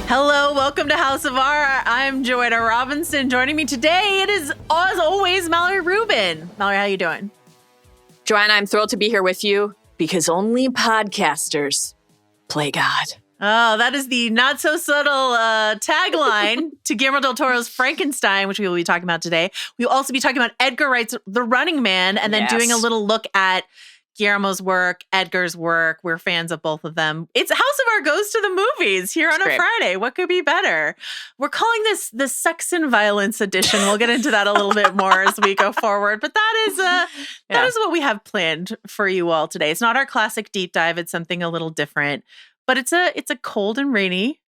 Hello, welcome to House of R. I'm Joanna Robinson. Joining me today, it is, as always, Mallory Rubin. Mallory, how you doing? Joanna, I'm thrilled to be here with you because only podcasters play God. Oh, that is the not-so-subtle tagline to Guillermo del Toro's Frankenstein, which we will be talking about today. We will also be talking about Edgar Wright's The Running Man, and then doing a little look at Guillermo's work, Edgar's work. We're fans of both of them. It's House of R goes to the movies here on a Friday. What could be better? We're calling this the Sex and Violence edition. We'll get into that a little bit more as we go forward. But that is what we have planned for you all today. It's not our classic deep dive. It's something a little different. But it's a cold and rainy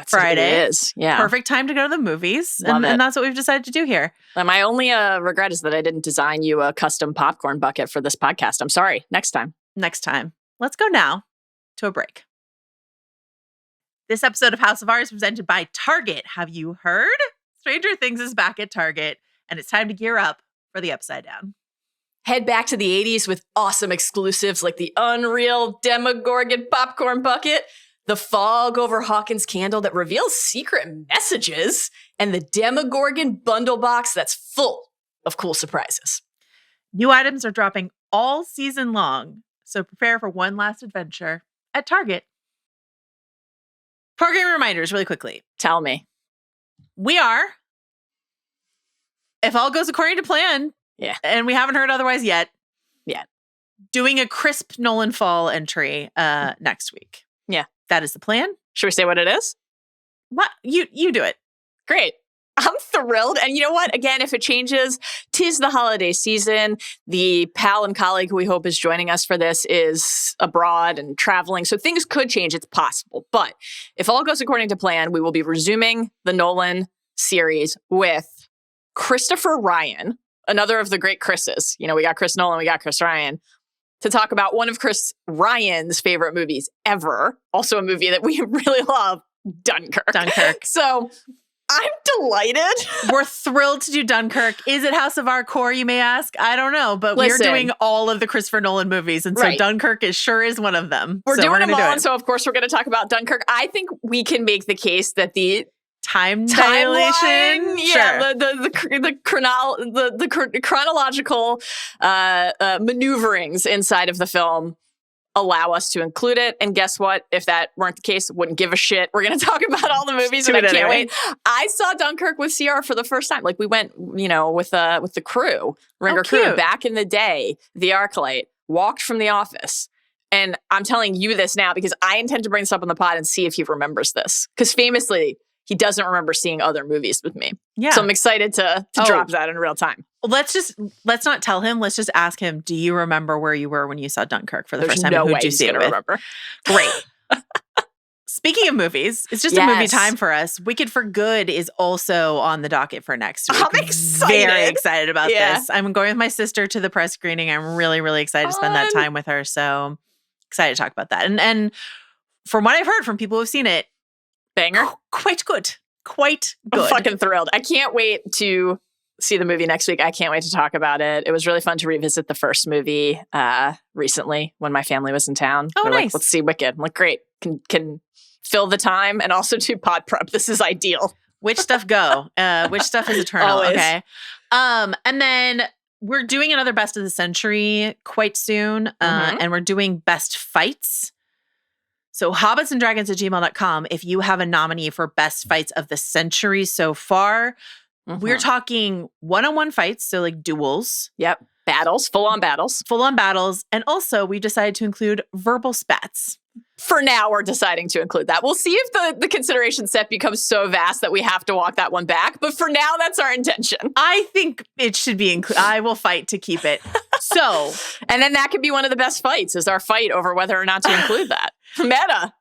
Friday. It is. Yeah. Perfect time to go to the movies. And that's what we've decided to do here. My only regret is that I didn't design you a custom popcorn bucket for this podcast. I'm sorry. Next time. Let's go now to a break. This episode of House of R is presented by Target. Have you heard? Stranger Things is back at Target, and it's time to gear up for the Upside Down. Head back to the 80s with awesome exclusives like the Unreal Demogorgon popcorn bucket, the fog over Hawkins candle that reveals secret messages, and the Demogorgon bundle box that's full of cool surprises. New items are dropping all season long, so prepare for one last adventure at Target. Program reminders really quickly. Tell me. We are, if all goes according to plan, and we haven't heard otherwise yet, doing a crisp Nolan Fall entry next week. Yeah. That is the plan. Should we say what it is? What? You do it. Great. I'm thrilled. And you know what? Again, if it changes, 'tis the holiday season. The pal and colleague who we hope is joining us for this is abroad and traveling. So things could change. It's possible. But if all goes according to plan, we will be resuming the Nolan series with Christopher Ryan, another of the great Chris's. You know, we got Chris Nolan, we got Chris Ryan, to talk about one of Chris Ryan's favorite movies ever. Also a movie that we really love, Dunkirk. So I'm delighted. We're thrilled to do Dunkirk. Is it House of R core, you may ask? I don't know, but we're doing all of the Christopher Nolan movies, and so Dunkirk sure is one of them. We're doing them all, and so of course we're going to talk about Dunkirk. I think we can make the case that the time dilation, the chronological maneuverings inside of the film allow us to include it. And guess what? If that weren't the case, wouldn't give a shit. We're going to talk about all the movies, and I can't wait. I saw Dunkirk with CR for the first time. Like we went, with the crew, Ringer crew, back in the day. The Arclight walked from the office. And I'm telling you this now because I intend to bring this up on the pod and see if he remembers this. Because famously, he doesn't remember seeing other movies with me. Yeah. So I'm excited to drop that in real time. Let's not tell him. Let's just ask him, do you remember where you were when you saw Dunkirk for the first time? No Who'd way you see it with? Remember. Great. Speaking of movies, it's just a movie time for us. Wicked for Good is also on the docket for next week. I'm excited. Very excited about this. I'm going with my sister to the press screening. I'm really, really excited to spend that time with her. So excited to talk about that. And from what I've heard from people who've seen it, banger. Quite good. I'm fucking thrilled. I can't wait to see the movie next week. I can't wait to talk about it. It was really fun to revisit the first movie recently when my family was in town. Oh, We're nice. Like, let's see Wicked. I'm like, great. Can fill the time and also do pod prep. This is ideal. Which stuff go? Which stuff is eternal? Always. Okay. And then we're doing another Best of the Century quite soon. And we're doing Best Fights. So hobbitsanddragons@gmail.com if you have a nominee for best fights of the century so far. We're talking one-on-one fights, so like duels. Yep. Battles, full-on battles. And also we decided to include verbal spats. For now, we're deciding to include that. We'll see if the consideration set becomes so vast that we have to walk that one back. But for now, that's our intention. I think it should be included. I will fight to keep it. So, and then that could be one of the best fights, is our fight over whether or not to include that. Meta.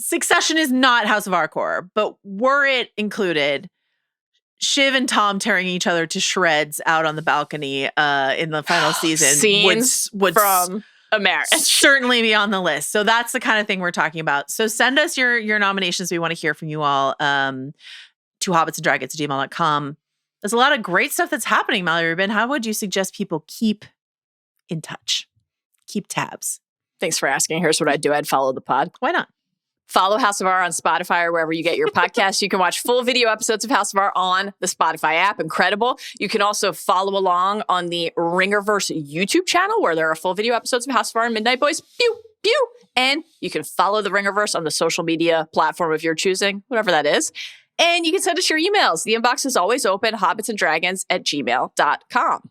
Succession is not House of Arcor, but were it included, Shiv and Tom tearing each other to shreds out on the balcony in the final season would from a marriage certainly be on the list. So that's the kind of thing we're talking about. So send us your nominations. We want to hear from you all to hobbitsanddragons@gmail.com. There's a lot of great stuff that's happening, Mallory Rubin. How would you suggest people keep in touch? Keep tabs. Thanks for asking. Here's what I'd do. I'd follow the pod. Why not? Follow House of R on Spotify or wherever you get your podcasts. You can watch full video episodes of House of R on the Spotify app. Incredible. You can also follow along on the Ringerverse YouTube channel where there are full video episodes of House of R and Midnight Boys. Pew, pew. And you can follow the Ringerverse on the social media platform of your choosing, whatever that is. And you can send us your emails. The inbox is always open, hobbitsanddragons@gmail.com.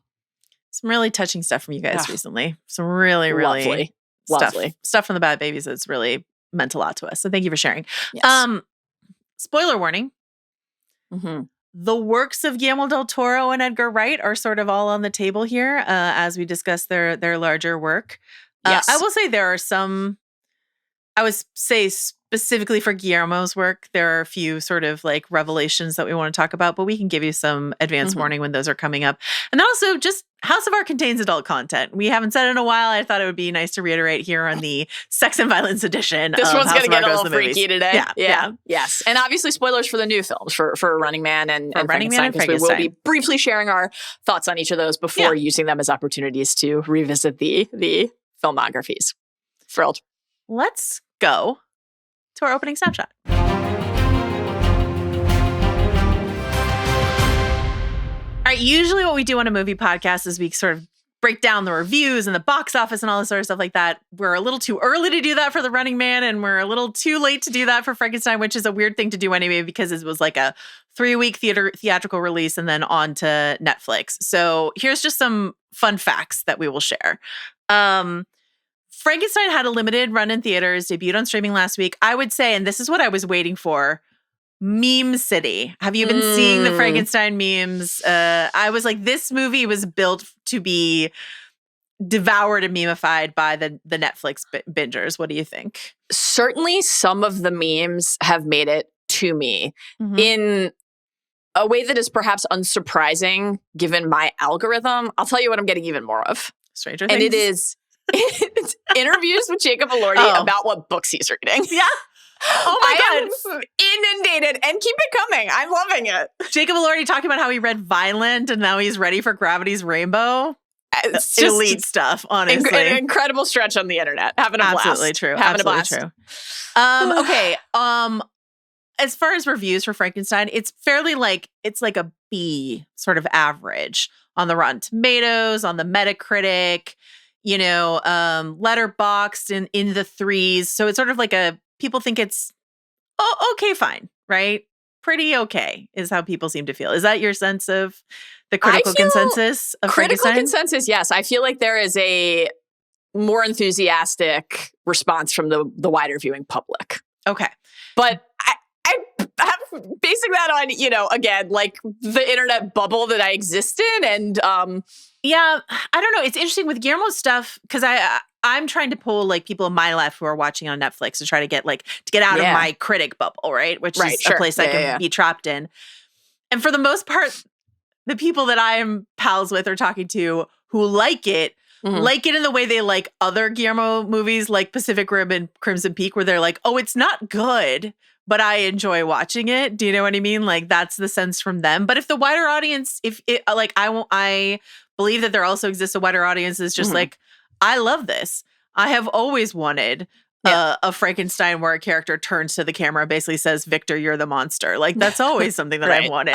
Some really touching stuff from you guys recently. Some really, really lovely stuff from the Bad Babies that's really meant a lot to us. So thank you for sharing. Yes. Spoiler warning. Mm-hmm. The works of Guillermo del Toro and Edgar Wright are sort of all on the table here as we discuss their larger work. Yes. I will say there are some, I would say specifically for Guillermo's work, there are a few sort of like revelations that we want to talk about, but we can give you some advance warning when those are coming up. And also just House of R contains adult content. We haven't said it in a while. I thought it would be nice to reiterate here on the Sex and Violence edition. This one's going to get a little freaky movies. today. Yeah. Yes. And obviously spoilers for the new films for Running Man and Running Man Frankenstein, and because we will Frankenstein. be briefly sharing our thoughts on each of those before using them as opportunities to revisit the filmographies. Thrilled. Let's go to our opening snapshot. All right, usually what we do on a movie podcast is we sort of break down the reviews and the box office and all this sort of stuff like that. We're a little too early to do that for The Running Man, and we're a little too late to do that for Frankenstein, which is a weird thing to do anyway because it was like a 3-week theatrical release and then on to Netflix. So here's just some fun facts that we will share. Frankenstein had a limited run in theaters, debuted on streaming last week. I would say, and this is what I was waiting for, Meme City. Have you been seeing the Frankenstein memes? I was like, this movie was built to be devoured and memeified by the Netflix bingers. What do you think? Certainly some of the memes have made it to me in a way that is perhaps unsurprising given my algorithm. I'll tell you what I'm getting even more of. Stranger Things. And it is it's interviews with Jacob Elordi about what books he's reading. Yeah. Oh my God. am inundated and keep it coming. I'm loving it. Jacob Elordi talking about how he read Violent and now he's ready for Gravity's Rainbow. It's just elite stuff, honestly. An incredible stretch on the internet. Having a blast. Absolutely true. Having Absolutely a blast. True. Okay. As far as reviews for Frankenstein, it's fairly like, it's like a B sort of average on the Rotten Tomatoes, on the Metacritic, Letterboxd in the 3s. So it's sort of like people think it's okay, fine, right? Pretty okay is how people seem to feel. Is that your sense of the critical consensus of critical Frankenstein? Consensus, yes. I feel like there is a more enthusiastic response from the wider viewing public. Okay. But I'm basing that on, again, like the internet bubble that I exist in. And yeah, I don't know. It's interesting with Guillermo's stuff because I'm trying to pull like people in my life who are watching on Netflix to try to get out of my critic bubble, right? Which is a place I can be trapped in. And for the most part, the people that I am pals with or talking to who like it in the way they like other Guillermo movies like Pacific Rim and Crimson Peak, where they're like, oh, it's not good, but I enjoy watching it. Do you know what I mean? Like that's the sense from them. But if the wider audience, I believe that there also exists a wider audience that's just like, I love this. I have always wanted a Frankenstein where a character turns to the camera and basically says, Victor, you're the monster. Like that's always something that I've wanted.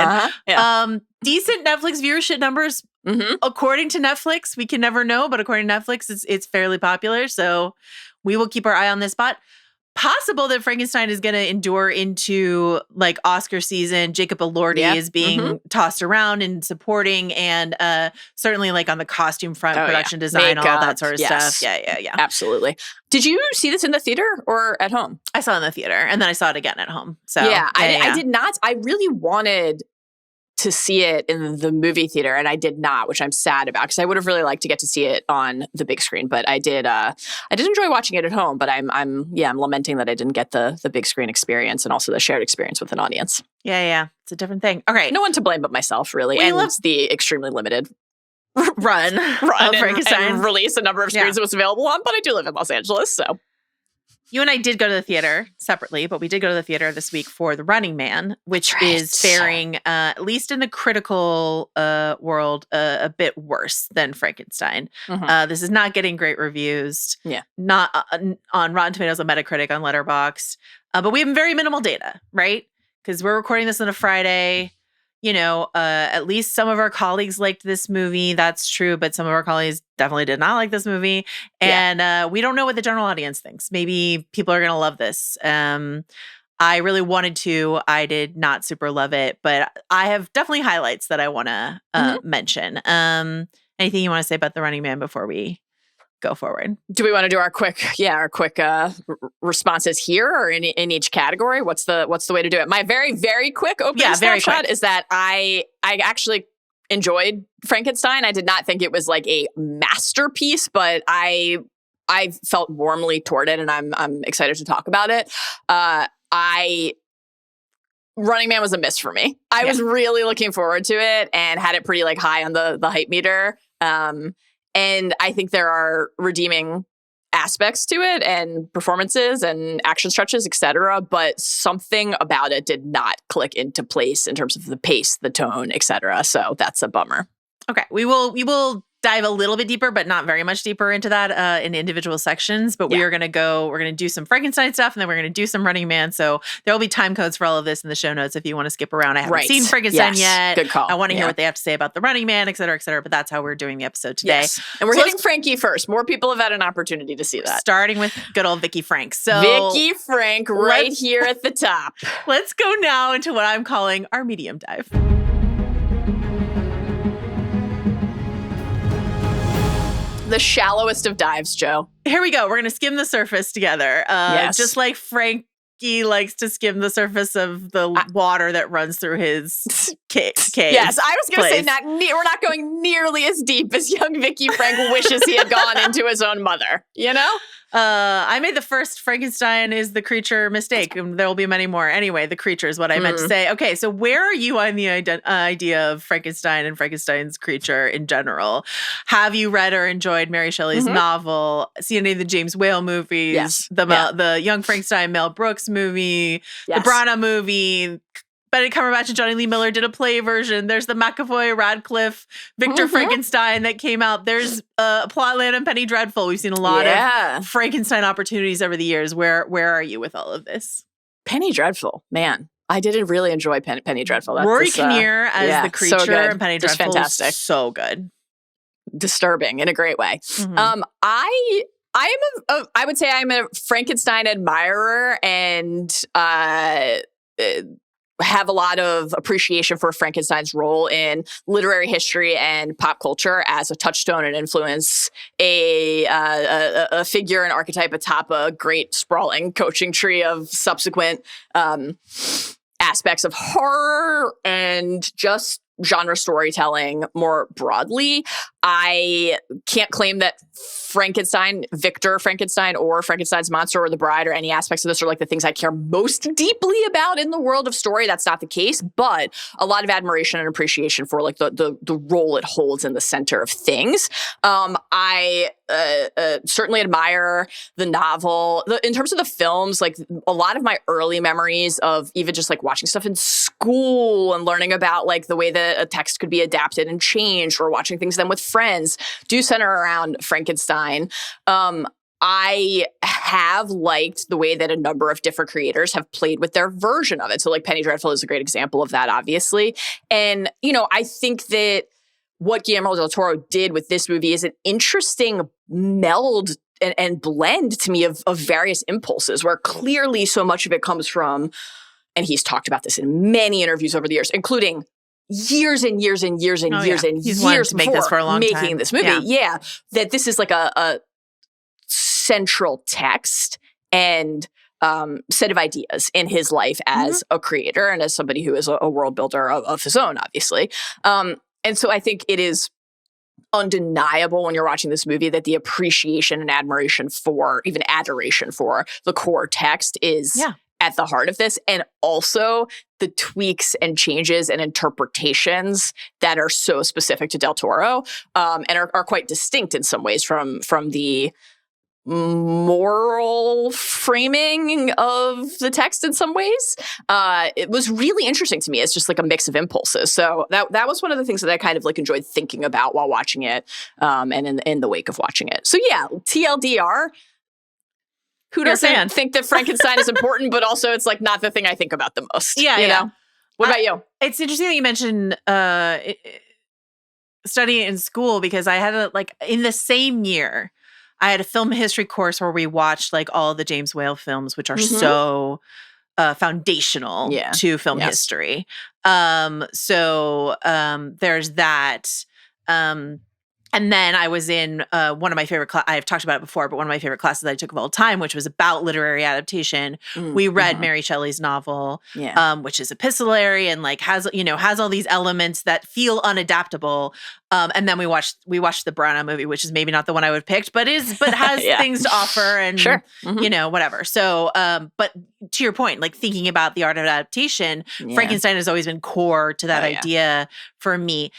Decent Netflix viewership numbers. According to Netflix, we can never know, but according to Netflix, it's fairly popular. So we will keep our eye on this spot. Possible that Frankenstein is going to endure into like Oscar season. Jacob Elordi is being tossed around and supporting, and certainly like on the costume front, production design, all that sort of stuff. Yeah. Absolutely. Did you see this in the theater or at home? I saw it in the theater, and then I saw it again at home. So I did not. I really wanted to see it in the movie theater, and I did not, which I'm sad about because I would have really liked to get to see it on the big screen. But I did enjoy watching it at home. But I'm lamenting that I didn't get the big screen experience and also the shared experience with an audience. Yeah, it's a different thing. Okay, no one to blame but myself, really, and the extremely limited run of Frankenstein and release, a number of screens it was available on. But I do live in Los Angeles, so. You and I did go to the theater separately, but we did go to the theater this week for The Running Man, which is faring, at least in the critical world, a bit worse than Frankenstein. This is not getting great reviews. Yeah. Not on Rotten Tomatoes, on Metacritic, on Letterboxd. But we have very minimal data, right? Because we're recording this on a Friday. At least some of our colleagues liked this movie. That's true. But some of our colleagues definitely did not like this movie. And we don't know what the general audience thinks. Maybe people are going to love this. I really wanted to. I did not super love it. But I have definitely highlights that I want to mention. Anything you want to say about The Running Man before we go forward? Do we want to do our quick responses here or in each category? What's the way to do it? My very, very quick opening snapshot is that I actually enjoyed Frankenstein. I did not think it was like a masterpiece, but I felt warmly toward it, and I'm excited to talk about it. Running Man was a miss for me. I was really looking forward to it and had it pretty like high on the hype meter. And I think there are redeeming aspects to it and performances and action stretches, etc. But something about it did not click into place in terms of the pace, the tone, etc. So that's a bummer. Okay, we will dive a little bit deeper, but not very much deeper into that in individual sections. But we're going to do some Frankenstein stuff, and then we're going to do some Running Man. So there will be time codes for all of this in the show notes if you want to skip around. I haven't seen Frankenstein yet. Good call. I want to hear what they have to say about the Running Man, et cetera, but that's how we're doing the episode today. Yes. And we're hitting Frankie first. More people have had an opportunity to see that. Starting with good old Vicky Frank. So Vicky Frank right here at the top. Let's go now into what I'm calling our medium dive. The shallowest of dives, Joe. Here we go. We're going to skim the surface together. Just like Frankie likes to skim the surface of the water that runs through his cave. Yes, I was going to say we're not going nearly as deep as young Vicky Frank wishes he had gone into his own mother, you know? I made the first Frankenstein is the creature mistake, and there will be many more. Anyway, the creature is what I meant to say. Okay, so where are you on the idea of Frankenstein and Frankenstein's creature in general? Have you read or enjoyed Mary Shelley's novel? Seen any of the James Whale movies? Yes. The Young Frankenstein Mel Brooks movie? Yes. The Branagh movie? Benedict Cumberbatch and Johnny Lee Miller did a play version. There's the McAvoy, Radcliffe, Victor Frankenstein that came out. There's Plotland and Penny Dreadful. We've seen a lot of Frankenstein opportunities over the years. Where are you with all of this? Penny Dreadful, man. I didn't really enjoy Penny Dreadful. That's Rory Kinnear as the creature so and Penny Dreadful. Fantastic. So good. Disturbing in a great way. I would say I'm a Frankenstein admirer and have a lot of appreciation for Frankenstein's role in literary history and pop culture as a touchstone and influence, a figure, an archetype atop a great sprawling coaching tree of subsequent aspects of horror and just genre storytelling more broadly. I can't claim that Frankenstein, Victor Frankenstein, or Frankenstein's monster or the bride or any aspects of this are like the things I care most deeply about in the world of story. That's not the case, but a lot of admiration and appreciation for like the role it holds in the center of things. I certainly admire the novel. In terms of the films, like a lot of my early memories of even just like watching stuff in school and learning about like the way that a text could be adapted and changed, or watching things then with friends, do center around Frankenstein. I have liked the way that a number of different creators have played with their version of it. So like Penny Dreadful is a great example of that, obviously. And, you know, I think that what Guillermo del Toro did with this movie is an interesting meld and blend to me of various impulses, where clearly so much of it comes from, and he's talked about this in many interviews over the years, including years and years and years and years and years to make this for a long time. Making this movie. Yeah. That this is like a central text and set of ideas in his life as a creator and as somebody who is a world builder of his own, obviously. And so I think it is undeniable when you're watching this movie that the appreciation and admiration for, even adoration for, the core text is at the heart of this. And also the tweaks and changes and interpretations that are so specific to Del Toro and are quite distinct in some ways from the moral framing of the text in some ways. It was really interesting to me. It's just like a mix of impulses. So that was one of the things that I kind of like enjoyed thinking about while watching it, and in the wake of watching it. So yeah, TLDR. Who doesn't think that Frankenstein is important, but also it's like not the thing I think about the most. Yeah, you know? What about you? It's interesting that you mentioned studying in school, because I had in the same year, I had a film history course where we watched like all the James Whale films, which are so foundational to film history. So there's that. And then I was in one of my favorite I've talked about it before, but one of my favorite classes that I took of all time, which was about literary adaptation. We read Mary Shelley's novel, which is epistolary and like has all these elements that feel unadaptable. And then we watched the Branagh movie, which is maybe not the one I would have picked, but has things to offer and whatever. So, but to your point, like thinking about the art of adaptation, Frankenstein has always been core to that idea for me.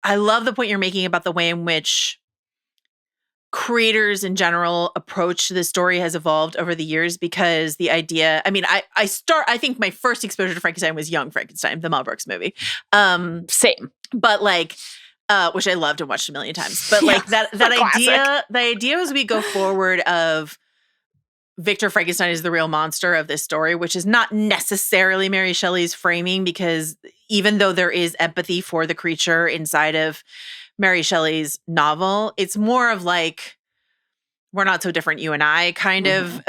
I love the point you're making about the way in which creators in general approach to the story has evolved over the years, because the idea, I mean, I think my first exposure to Frankenstein was Young Frankenstein, the Mel Brooks movie. Same. But like, which I loved and watched a million times. But like that idea, the idea as we go forward of Victor Frankenstein is the real monster of this story, which is not necessarily Mary Shelley's framing, because even though there is empathy for the creature inside of Mary Shelley's novel, it's more of like, we're not so different, you and I kind of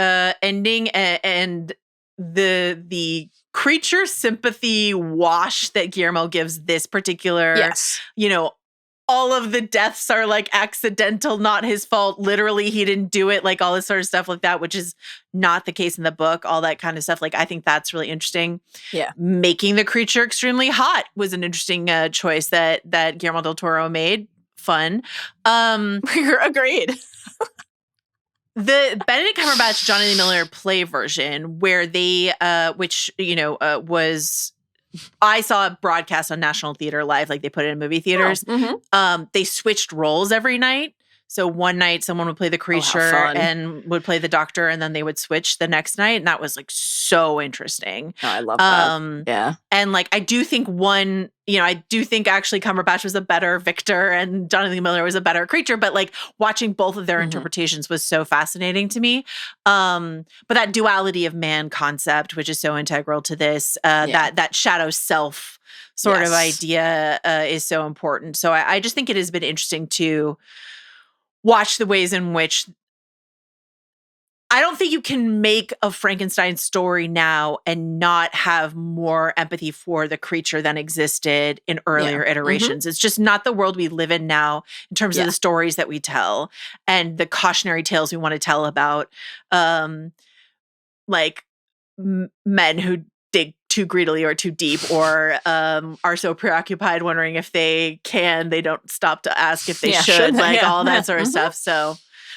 ending. And the creature sympathy wash that Guillermo gives this particular, all of the deaths are like accidental, not his fault. Literally, he didn't do it, like all this sort of stuff like that, which is not the case in the book, all that kind of stuff. Like, I think that's really interesting. Yeah. Making the creature extremely hot was an interesting choice that Guillermo del Toro made. Fun. Agreed. The Benedict Cumberbatch, Johnny Lee Miller play version, where they, was... I saw it broadcast on National Theater Live, like they put it in movie theaters. They switched roles every night. So one night someone would play the creature and would play the doctor, and then they would switch the next night. And that was like so interesting. Oh, I love that. Yeah. And like, I do think actually Cumberbatch was a better Victor and Johnny Lee Miller was a better creature, but like watching both of their interpretations was so fascinating to me. But that duality of man concept, which is so integral to this, that shadow self sort of idea is so important. So I just think it has been interesting to watch the ways in which I don't think you can make a Frankenstein story now and not have more empathy for the creature than existed in earlier iterations. It's just not the world we live in now in terms of the stories that we tell and the cautionary tales we want to tell about men who dig too greedily or too deep, or are so preoccupied wondering if they don't stop to ask if they should, all that sort of stuff. So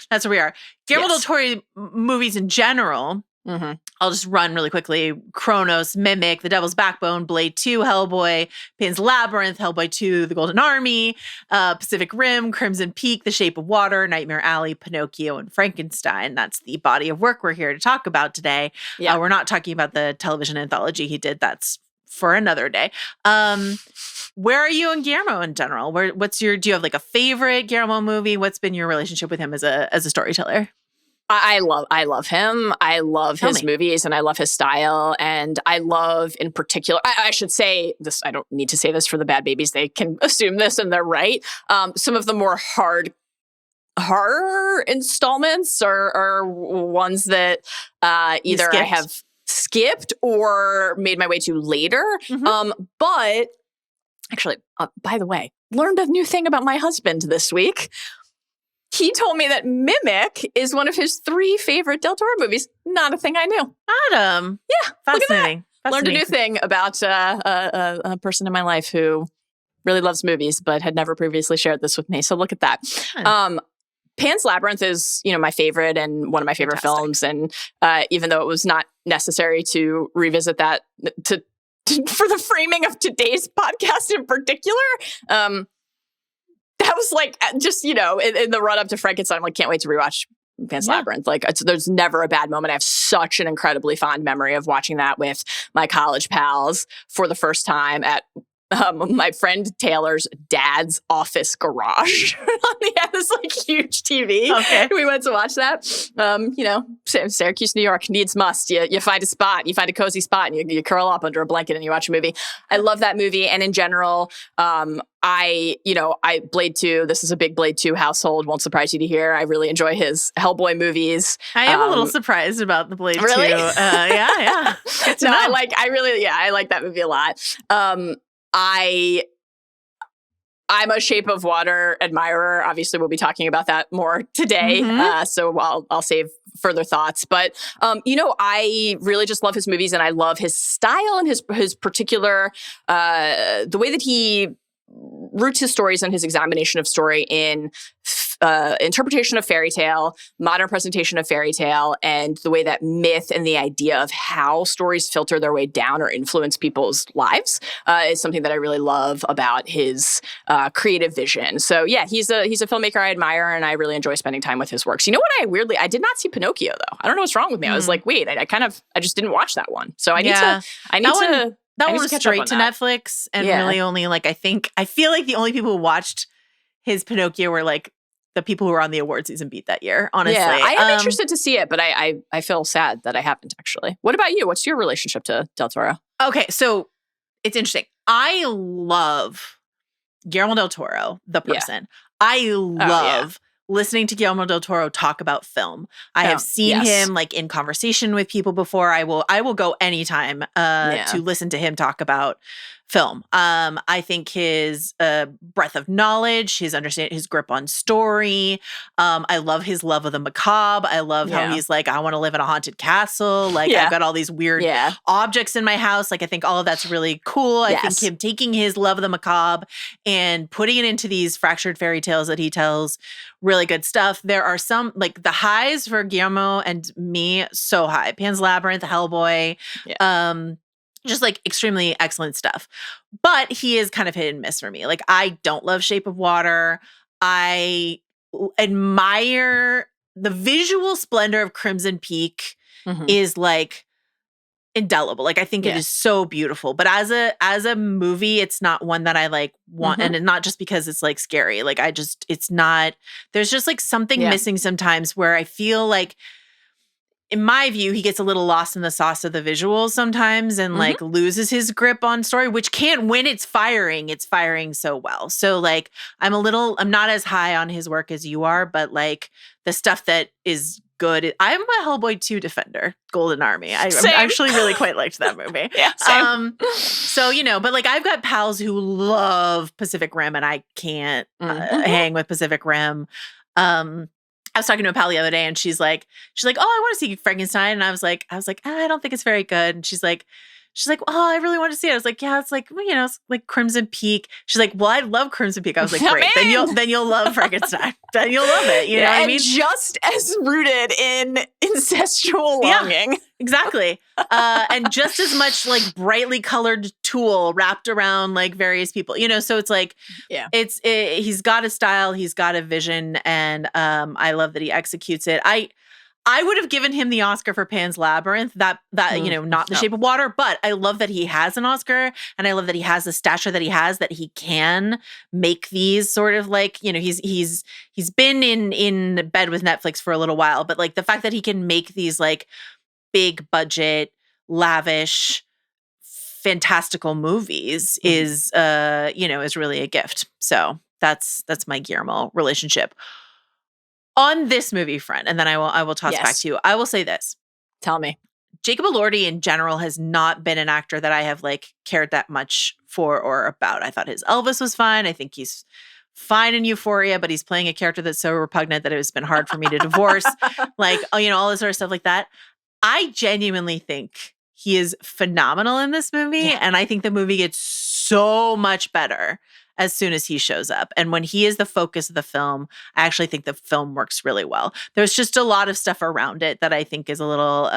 that's where we are. Guillermo del Toro movies in general, I'll just run really quickly. Kronos, Mimic, The Devil's Backbone, Blade 2, Hellboy, Pan's Labyrinth, Hellboy 2, The Golden Army, Pacific Rim, Crimson Peak, The Shape of Water, Nightmare Alley, Pinocchio, and Frankenstein. That's the body of work we're here to talk about today. Yeah. We're not talking about the television anthology he did. That's for another day. Where are you on Guillermo in general? Do you have like a favorite Guillermo movie? What's been your relationship with him as a storyteller? I love him. I love his movies and I love his style. And I love in particular, I should say this, I don't need to say this for the bad babies. They can assume this and they're right. Some of the more hard horror installments are ones that either I have skipped or made my way to later. But actually, by the way, learned a new thing about my husband this week. He told me that Mimic is one of his 3 favorite Del Toro movies. Not a thing I knew. Adam. Yeah. Fascinating. Learned a new thing about a person in my life who really loves movies, but had never previously shared this with me. So look at that. Pan's Labyrinth is, my favorite and one of my favorite films. And even though it was not necessary to revisit that for the framing of today's podcast in particular, that was like, just, in the run up to Frankenstein, I'm like, can't wait to rewatch Pan's Labyrinth. Like, there's never a bad moment. I have such an incredibly fond memory of watching that with my college pals for the first time at my friend Taylor's dad's office garage. He had this like huge TV. Okay. We went to watch that. Syracuse, New York, needs must. You find a spot, you find a cozy spot, and you curl up under a blanket and you watch a movie. I love that movie. And in general, I Blade 2, this is a big Blade 2 household. Won't surprise you to hear. I really enjoy his Hellboy movies. I am a little surprised about the Blade really? 2. Yeah. I like that movie a lot. I'm a Shape of Water admirer. Obviously, we'll be talking about that more today. So I'll save further thoughts. But, I really just love his movies, and I love his style and his particular, the way that he roots his stories and his examination of story in interpretation of fairy tale, modern presentation of fairy tale, and the way that myth and the idea of how stories filter their way down or influence people's lives is something that I really love about his creative vision. So yeah, he's a filmmaker I admire, and I really enjoy spending time with his works. You know what? I did not see Pinocchio though. I don't know what's wrong with me. I was like, wait, I just didn't watch that one. So I need to. That one was straight to Netflix, and really only I feel like the only people who watched his Pinocchio were like the people who were on the award season beat that year, honestly. Yeah, I am interested to see it, but I feel sad that I haven't actually. What about you? What's your relationship to Del Toro? Okay, so it's interesting. I love Guillermo del Toro, the person. Yeah. I love listening to Guillermo del Toro talk about film. I have seen him like in conversation with people before. I will go anytime to listen to him talk about film. I think his breadth of knowledge, his grip on story. I love his love of the macabre. I love how he's like, I want to live in a haunted castle. Like I've got all these weird objects in my house. Like I think all of that's really cool. I think him taking his love of the macabre and putting it into these fractured fairy tales that he tells, really good stuff. There are some, like the highs for Guillermo and me, so high. Pan's Labyrinth, Hellboy, just like extremely excellent stuff. But he is kind of hit and miss for me. Like I don't love Shape of Water. I admire the visual splendor of Crimson Peak is like indelible. Like I think it is so beautiful. But as a movie, it's not one that I like want, and not just because it's like scary. Like it's not. There's just like something missing sometimes where I feel like, in my view, he gets a little lost in the sauce of the visuals sometimes and like loses his grip on story, which can't, when it's firing so well. So like, I'm not as high on his work as you are, but like the stuff that is good. I'm a Hellboy 2 defender, Golden Army. I actually really quite liked that movie. Same. So, but like I've got pals who love Pacific Rim and I can't hang with Pacific Rim. I was talking to a pal the other day and she's like, oh, I want to see Frankenstein. And I was like, I don't think it's very good. And she's like, oh, I really want to see it. I was like, yeah, it's like, it's like Crimson Peak. She's like, well, I love Crimson Peak. I was like, great. Then you'll love Frankenstein. Then you'll love it. You know what I mean? Just as rooted in incestual longing. Yeah, exactly. And just as much like brightly colored tulle wrapped around like various people, so it's like, he's got a style, he's got a vision, and I love that he executes it. I would have given him the Oscar for Pan's Labyrinth, not The Shape of Water, but I love that he has an Oscar, and I love that he has the stature that he has, that he can make these sort of like, he's been in bed with Netflix for a little while, but like the fact that he can make these like big budget, lavish, fantastical movies is really a gift. So that's my Guillermo relationship. On this movie front, and then I will toss back to you. I will say this. Tell me. Jacob Elordi in general has not been an actor that I have like cared that much for or about. I thought his Elvis was fine. I think he's fine in Euphoria, but he's playing a character that's so repugnant that it has been hard for me to divorce. Like, all this sort of stuff like that. I genuinely think he is phenomenal in this movie, and I think the movie gets so much better as soon as he shows up. And when he is the focus of the film, I actually think the film works really well. There's just a lot of stuff around it that I think is a little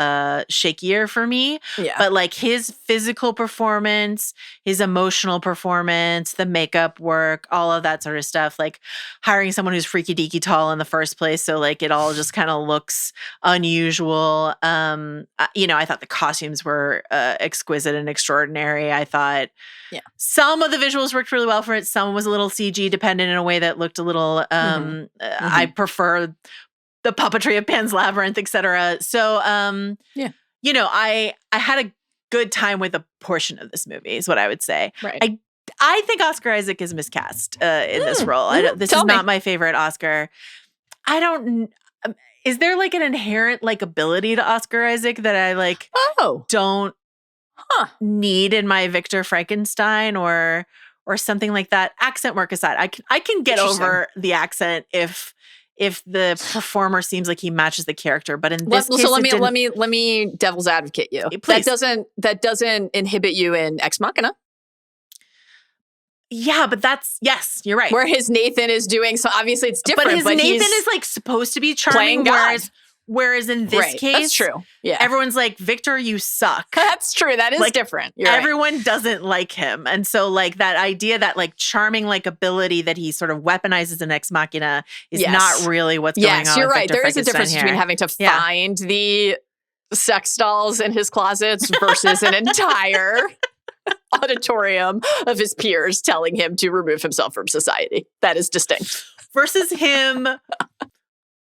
shakier for me. Yeah. But like his physical performance, his emotional performance, the makeup work, all of that sort of stuff, like hiring someone who's freaky deaky tall in the first place. So like it all just kind of looks unusual. I thought the costumes were exquisite and extraordinary. I thought some of the visuals worked really well for it. Some was a little CG dependent in a way that looked a little, I prefer the puppetry of Pan's Labyrinth, etc. So, I had a good time with a portion of this movie is what I would say. Right. I think Oscar Isaac is miscast in this role. This is not my favorite Oscar. Is there like an inherent like ability to Oscar Isaac that I don't need in my Victor Frankenstein or something like that? Accent work aside, I can get over the accent if the performer seems like he matches the character. But in this case, so let me devil's advocate you. Please. That doesn't inhibit you in Ex Machina. Yeah, but yes, you're right. Where his Nathan is doing, so obviously it's different. But his Nathan is like supposed to be charming, whereas in this case, that's true. Yeah, everyone's like, Victor, you suck. That's true. That is like, different. Everyone doesn't like him, and so like that idea that like charming like ability that he sort of weaponizes in Ex Machina is not really what's going on. Yes, you're right. Victor There is a difference between having to find the sex dolls in his closets versus an entire auditorium of his peers telling him to remove himself from society. That is distinct. Versus him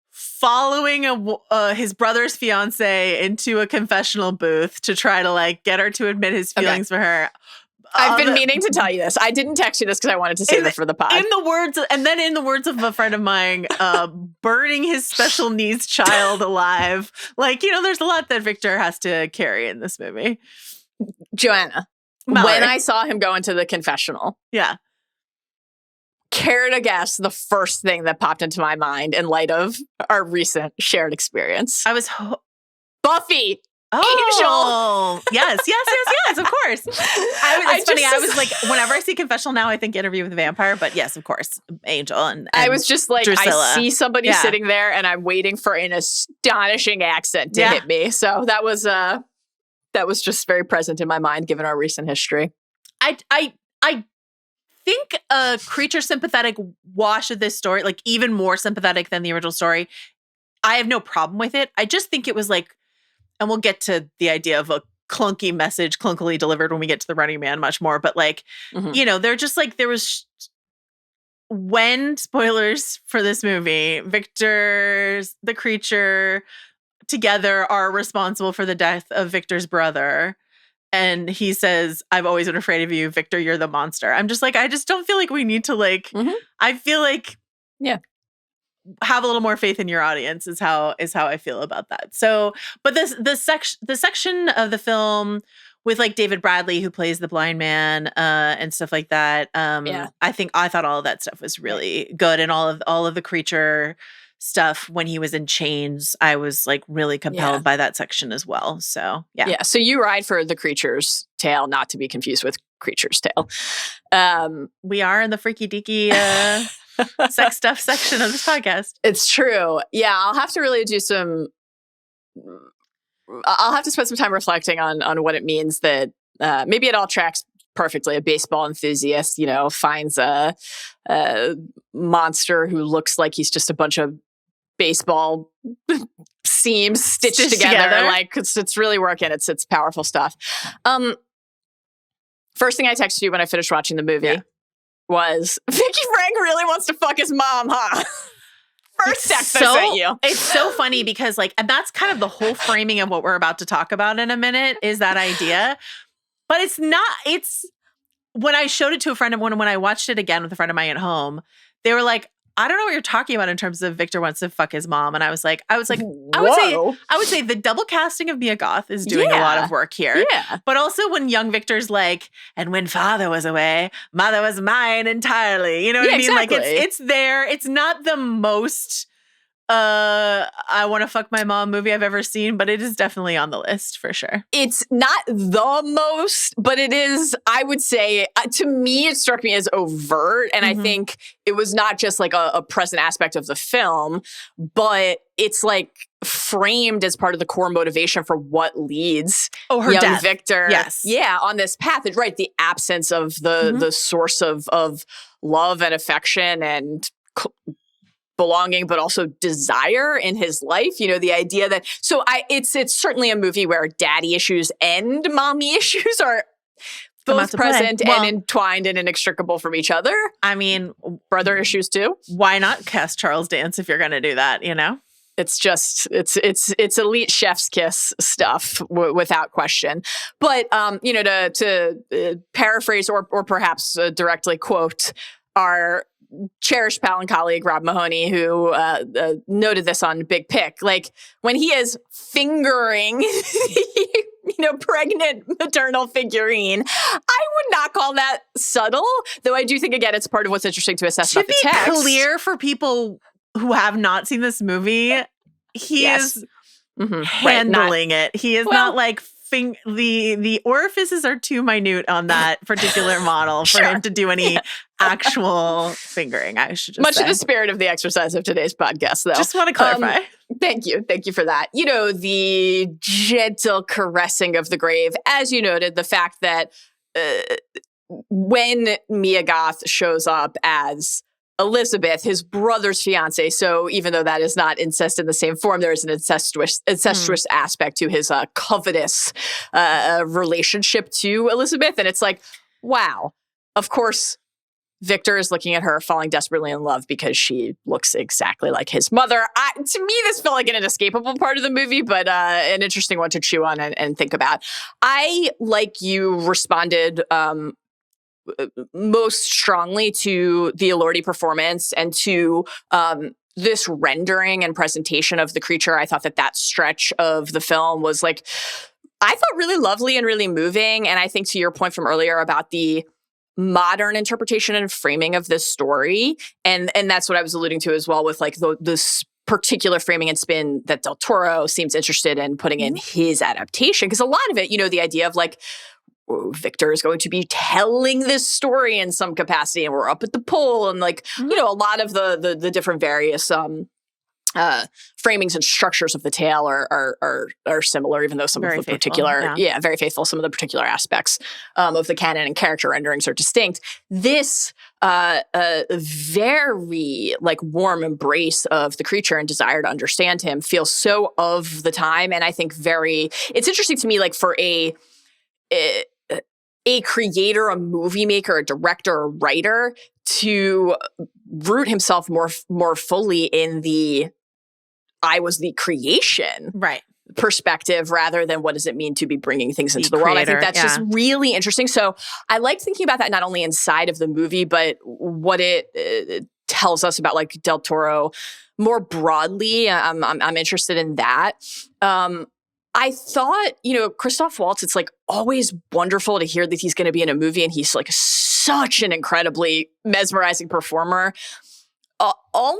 following his brother's fiance into a confessional booth to try to like get her to admit his feelings for her. I've been meaning to tell you this. I didn't text you this because I wanted to say this for the pod. In the words of a friend of mine, burning his special needs child alive. Like, there's a lot that Victor has to carry in this movie. Joanna. Mallory. When I saw him go into the confessional, care to guess the first thing that popped into my mind in light of our recent shared experience? I was Buffy. Oh, Angel. Yes, of course. It's funny. I was like, whenever I see confessional now, I think Interview with the Vampire, but yes, of course, Angel and I was just like, Drusilla. I see somebody sitting there and I'm waiting for an astonishing accent to hit me. So that was just very present in my mind, given our recent history. I think a creature sympathetic wash of this story, like even more sympathetic than the original story, I have no problem with it. I just think it was like, and we'll get to the idea of a clunky message, clunkily delivered when we get to the Running Man much more. But like, they're just like, there was, when, spoilers for this movie, Victor's, the creature, together are responsible for the death of Victor's brother. And he says, I've always been afraid of you, Victor, you're the monster. I'm just like, I just don't feel like we need to like, I feel like, have a little more faith in your audience is how I feel about that. So, but the section of the film with like David Bradley, who plays the blind man, and stuff like that. I thought all of that stuff was really good. And all of the creature stuff when he was in chains, I was like really compelled by that section as well. So so you ride for the creature's tail, not to be confused with Creature's Tale. We are in the freaky deaky sex stuff section of this podcast. It's true. Yeah, I'll have to really I'll have to spend some time reflecting on what it means that maybe it all tracks perfectly. A baseball enthusiast, finds a monster who looks like he's just a bunch of baseball seams stitched together. Like it's really working. It's powerful stuff. First thing I texted you when I finished watching the movie was, Vicky Frank really wants to fuck his mom, huh? First text I sent you. It's so funny because and that's kind of the whole framing of what we're about to talk about in a minute is that idea. But it's when I showed it to a friend when I watched it again with a friend of mine at home, they were like, I don't know what you're talking about in terms of Victor wants to fuck his mom. And I was like, I would say the double casting of Mia Goth is doing a lot of work here. Yeah. But also when young Victor's like, and when father was away, mother was mine entirely. You know what I mean? Exactly. Like it's there. It's not the most I want to fuck my mom movie I've ever seen, but it is definitely on the list for sure. It's not the most, but it is, I would say, to me, it struck me as overt. And I think it was not just like a present aspect of the film, but it's like framed as part of the core motivation for what leads her young death. Victor. Yes. Yeah, on this path. It's right. The absence of the source of love and affection and belonging, but also desire in his life. You know, the idea that, so it's certainly a movie where daddy issues and mommy issues are both present and entwined and inextricable from each other. I mean, brother issues too. Why not cast Charles Dance if you're going to do that, you know? It's just, it's elite chef's kiss stuff without question. But, you know, to paraphrase or perhaps directly quote our cherished pal and colleague, Rob Mahoney, who noted this on Big Pick, like when he is fingering, you know, pregnant maternal figurine, I would not call that subtle, though I do think, again, it's part of what's interesting to assess about the text. To be clear for people who have not seen this movie, he is handling it. He is not like the orifices are too minute on that particular model for him to do any actual fingering. I should just much say. in the spirit of the exercise of today's podcast, though. Just want to clarify. Thank you for that. You know, the gentle caressing of the grave, as you noted, the fact that when Mia Goth shows up as Elizabeth, his brother's fiance. So even though that is not incest in the same form, there is an incestuous aspect to his covetous relationship to Elizabeth. And it's like, wow, of course, Victor is looking at her, falling desperately in love because she looks exactly like his mother. To me, this felt like an inescapable part of the movie, but an interesting one to chew on and think about. I, like you, responded most strongly to the Elordi performance and to this rendering and presentation of the creature. I thought that stretch of the film was like, I thought really lovely and really moving. And I think to your point from earlier about the modern interpretation and framing of this story, and that's what I was alluding to as well with like this particular framing and spin that Del Toro seems interested in putting in his adaptation. Because a lot of it, you know, the idea of like, Victor is going to be telling this story in some capacity, and we're up at the pole, and like, you know, a lot of the different various framings and structures of the tale are similar, even though some very of the faithful, particular, very faithful. Some of the particular aspects of the canon and character renderings are distinct. This very like warm embrace of the creature and desire to understand him feels so of the time, and I think it's interesting to me, like for a creator, a movie maker, a director, a writer to root himself more fully in the I was the creation perspective rather than what does it mean to be bringing things into the world. I think that's just really interesting. So I like thinking about that not only inside of the movie, but what it tells us about like Del Toro more broadly. I'm interested in that. I thought, you know, Christoph Waltz, it's like always wonderful to hear that he's going to be in a movie, and he's like such an incredibly mesmerizing performer. All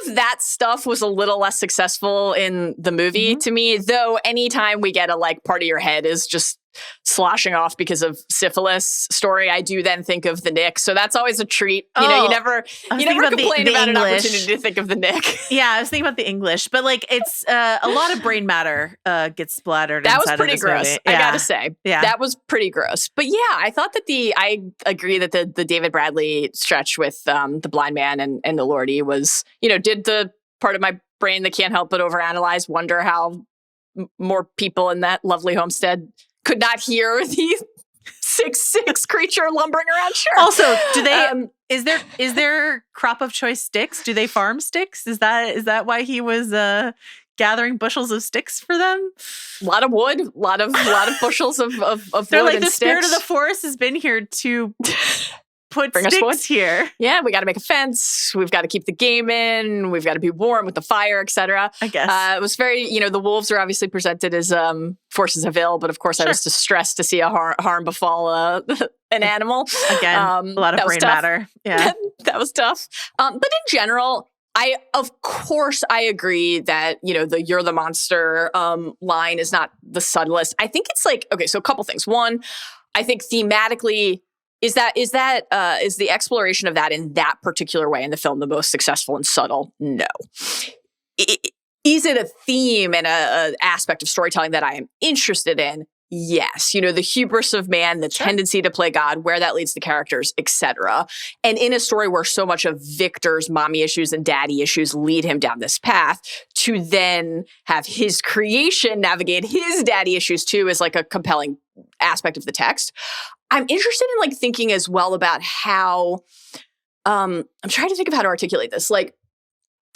of that stuff was a little less successful in the movie to me, though anytime we get a like part of your head is just sloshing off because of syphilis story, I do then think of the Nick. So that's always a treat. You know, you never complain about an opportunity to think of the Nick. Yeah, I was thinking about the English, but like it's a lot of brain matter gets splattered. That was pretty of this gross. movie. I gotta say, that was pretty gross. But yeah, I thought that I agree that the David Bradley stretch with the blind man and the Lordy was, you know, did the part of my brain that can't help but overanalyze wonder how more people in that lovely homestead could not hear the 6'6" creature lumbering around. Sure. Also, do they? Is there crop of choice sticks? Do they farm sticks? Is that why he was gathering bushels of sticks for them? A lot of wood, a lot of bushels of They're wood like and the spirit of sticks. the forest has been here to put Bring us wood. sticks here. Yeah, we got to make a fence. We've got to keep the game in. We've got to be warm with the fire, etc. I guess. It was very, you know, the wolves are obviously presented as forces of ill, but of course I was distressed to see a harm befall an animal. Again, a lot of brain matter. Yeah. That was tough. But in general, Of course, I agree that, the "you're the monster" line is not the subtlest. I think it's like, okay, so a couple things. One, I think thematically, is the exploration of that in that particular way in the film the most successful and subtle? No. Is it a theme and a aspect of storytelling that I am interested in? Yes. The hubris of man, the tendency to play God, where that leads the characters, etc. And in a story where so much of Victor's mommy issues and daddy issues lead him down this path, to then have his creation navigate his daddy issues too is like a compelling aspect of the text. I'm interested in like thinking as well about how, I'm trying to think of how to articulate this. Like,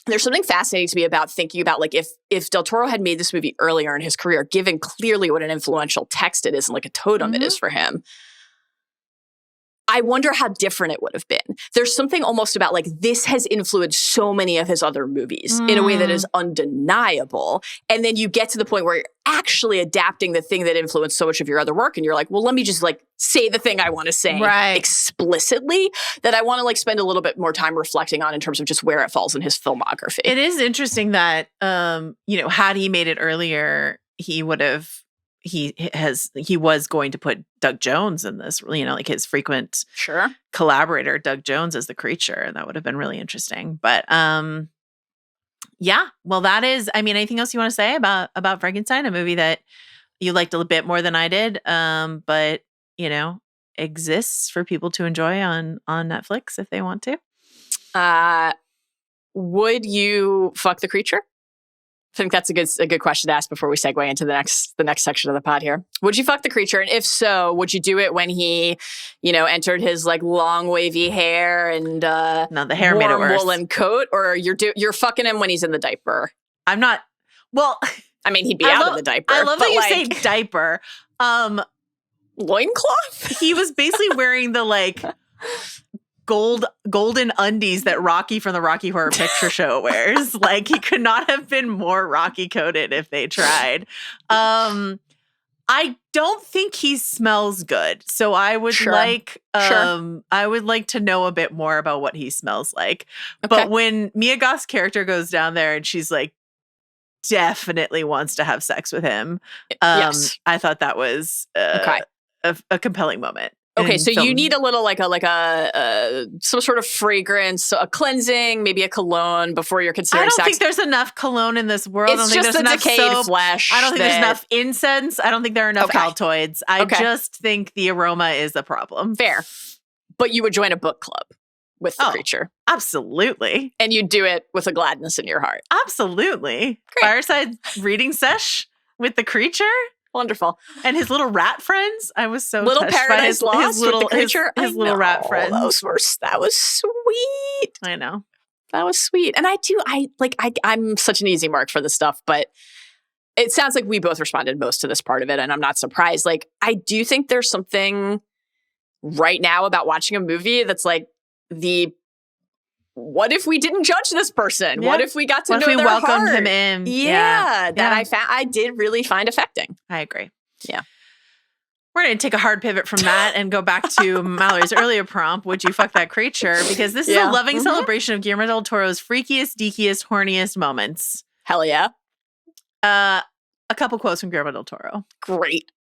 there's something fascinating to me about thinking about like if Del Toro had made this movie earlier in his career, given clearly what an influential text it is and like a totem it is for him, I wonder how different it would have been. There's something almost about like this has influenced so many of his other movies in a way that is undeniable. And then you get to the point where you're actually adapting the thing that influenced so much of your other work. And you're like, well, let me just like say the thing I want to say explicitly, that I want to like spend a little bit more time reflecting on in terms of just where it falls in his filmography. It is interesting that, had he made it earlier, he was going to put Doug Jones in this, like his frequent collaborator, Doug Jones, as the creature. And that would have been really interesting. But yeah, well, that is, anything else you want to say about Frankenstein, a movie that you liked a bit more than I did, but, exists for people to enjoy on Netflix if they want to? Would you fuck the creature? I think that's a good question to ask before we segue into the next section of the pod here. Would you fuck the creature? And if so, would you do it when he, entered his like long wavy hair and no, the hair made it worse. Woolen coat, or you're fucking him when he's in the diaper? I'm not. Well, he'd be out of the diaper. I love that you say diaper. Loincloth? He was basically wearing the like golden undies that Rocky from the Rocky Horror Picture Show wears. Like, he could not have been more Rocky coated if they tried. I don't think he smells good. So I would I would like to know a bit more about what he smells like. Okay. But when Mia Goth's character goes down there and she's like definitely wants to have sex with him, yes. I thought that was a compelling moment. Okay, so you need a little like a some sort of fragrance, a cleansing, maybe a cologne before you're considering sex. I don't think there's enough cologne in this world. It's I don't think just there's the enough decayed soap. flesh. I don't think there's enough incense. I don't think there are enough Altoids. I just think the aroma is the problem. Fair. But you would join a book club with the creature. Absolutely. And you'd do it with a gladness in your heart. Absolutely. Great. Fireside reading sesh with the creature. Wonderful. And his little rat friends. I was so Little touched Paradise by Lost with the creature. His little rat friends. That was sweet. I know. That was sweet. And I'm such an easy mark for this stuff, but it sounds like we both responded most to this part of it, and I'm not surprised. Like, I do think there's something right now about watching a movie that's like what if we didn't judge this person? Yeah. What if we got to know their heart? Welcomed him in? I did really find affecting. I agree. Yeah. We're going to take a hard pivot from that and go back to Mallory's earlier prompt, would you fuck that creature? Because this is a loving celebration of Guillermo del Toro's freakiest, deakiest, horniest moments. Hell yeah. A couple quotes from Guillermo del Toro. Great.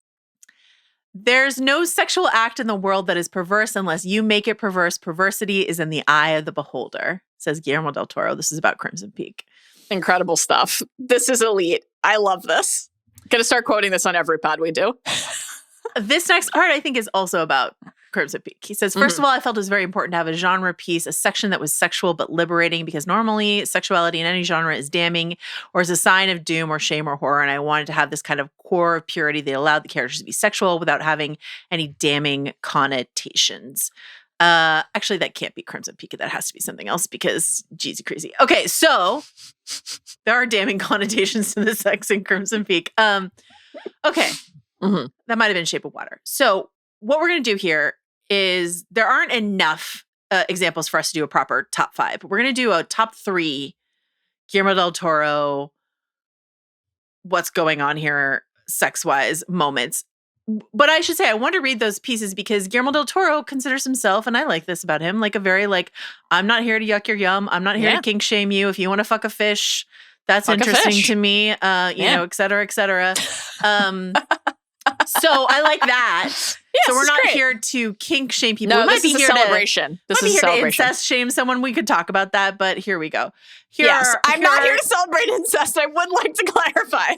There's no sexual act in the world that is perverse unless you make it perverse. Perversity is in the eye of the beholder, says Guillermo del Toro. This is about Crimson Peak. Incredible stuff. This is elite. I love this. Gonna start quoting this on every pod we do. This next part, I think, is also about Crimson Peak. He says, first of all, I felt it was very important to have a genre piece, a section that was sexual but liberating, because normally sexuality in any genre is damning or is a sign of doom or shame or horror. And I wanted to have this kind of core of purity that allowed the characters to be sexual without having any damning connotations. Actually, that can't be Crimson Peak. That has to be something else because Jeezy crazy. Okay, so there are damning connotations to the sex in Crimson Peak. Okay. Mm-hmm. That might have been Shape of Water. So what we're going to do here is there aren't enough examples for us to do a proper top 5. But we're going to do a top 3 Guillermo del Toro, what's going on here sex-wise moments. But I should say, I want to read those pieces because Guillermo del Toro considers himself, and I like this about him, like a very I'm not here to yuck your yum. I'm not here to kink shame you. If you want to fuck a fish, that's interesting to me, you know, et cetera, et cetera. So I like that. Yes, so we're not great. here to kink shame people. No, we might this be is here a celebration. This is a celebration. Incest shame someone. We could talk about that, but here we go. I'm not here to celebrate incest. I would like to clarify.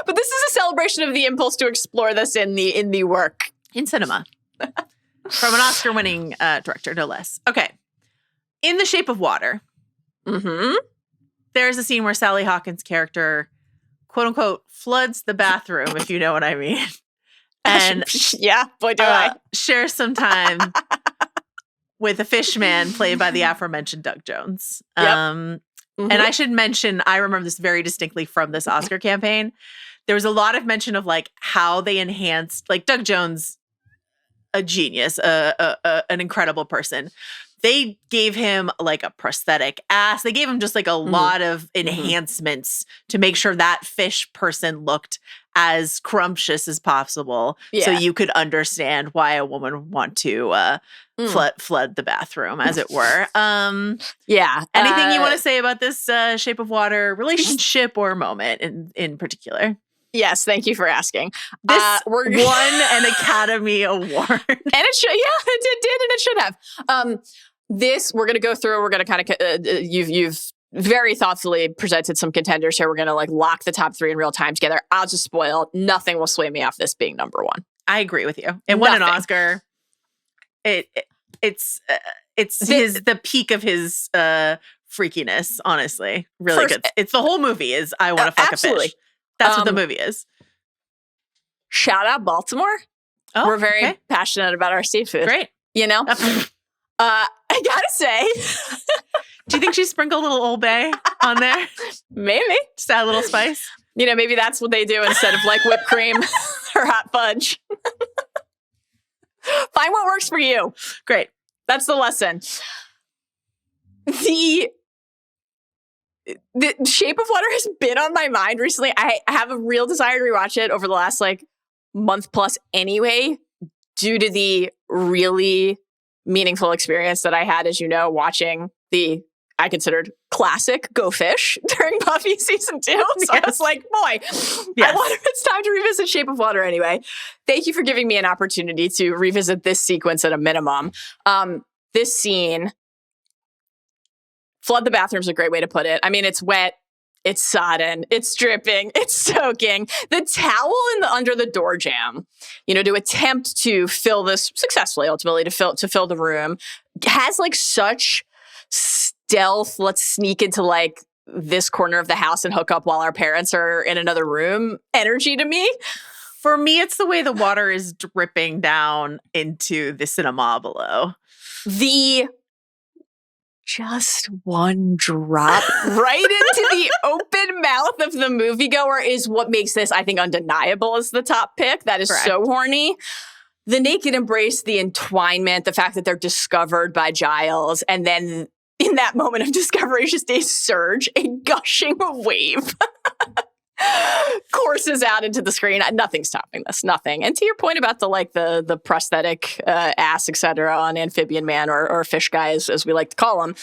But this is a celebration of the impulse to explore this in the work. In cinema. From an Oscar-winning director, no less. Okay. In The Shape of Water, there's a scene where Sally Hawkins' character, quote unquote, floods the bathroom, if you know what I mean. And yeah, boy, do I. Shares some time with a fish man played by the aforementioned Doug Jones. Yep. And I should mention, I remember this very distinctly from this Oscar campaign. There was a lot of mention of like how they enhanced, like Doug Jones, a genius, an incredible person. They gave him like a prosthetic ass. They gave him just like a lot of enhancements to make sure that fish person looked as scrumptious as possible. So you could understand why a woman would want to flood the bathroom, as it were. Anything you want to say about this Shape of Water relationship or moment in particular? Yes, thank you for asking. This won an Academy Award. And it should, it did, and it should have. This, we're going to go through, we're going to kind of, you've very thoughtfully presented some contenders here. We're going to like lock the top three in real time together. I'll just spoil, nothing will sway me off this being number one. I agree with you. It won an Oscar. It's the peak of his freakiness, honestly. Really good. It's the whole movie is I want to fuck a fish. That's what the movie is. Shout out Baltimore. Oh, we're very passionate about our seafood. Great. You know? I gotta say. Do you think she sprinkled a little Old Bay on there? Maybe. Just add a little spice? You know, maybe that's what they do instead of like whipped cream or hot fudge. Find what works for you. Great. That's the lesson. The Shape of Water has been on my mind recently. I have a real desire to rewatch it over the last like month plus anyway, due to the really meaningful experience that I had, as you know, watching the, I considered classic Go Fish during Buffy season 2. So I was like, boy, it's time to revisit Shape of Water anyway. Thank you for giving me an opportunity to revisit this sequence at a minimum. This scene, flood the bathroom is a great way to put it. I mean, it's wet, it's sodden, it's dripping, it's soaking. The towel under the door jamb, you know, to attempt to fill this successfully, ultimately to fill the room, has like such stealth. Let's sneak into like this corner of the house and hook up while our parents are in another room energy to me. For me, it's the way the water is dripping down into the cinema below. Just one drop right into the open mouth of the moviegoer is what makes this, I think, undeniable as the top pick. That is so horny. The naked embrace, the entwinement, the fact that they're discovered by Giles, and then in that moment of discovery, just a surge, a gushing wave courses out into the screen. Nothing's stopping this. Nothing. And to your point about the prosthetic ass, etc., on Amphibian Man or Fish Guy, as we like to call him,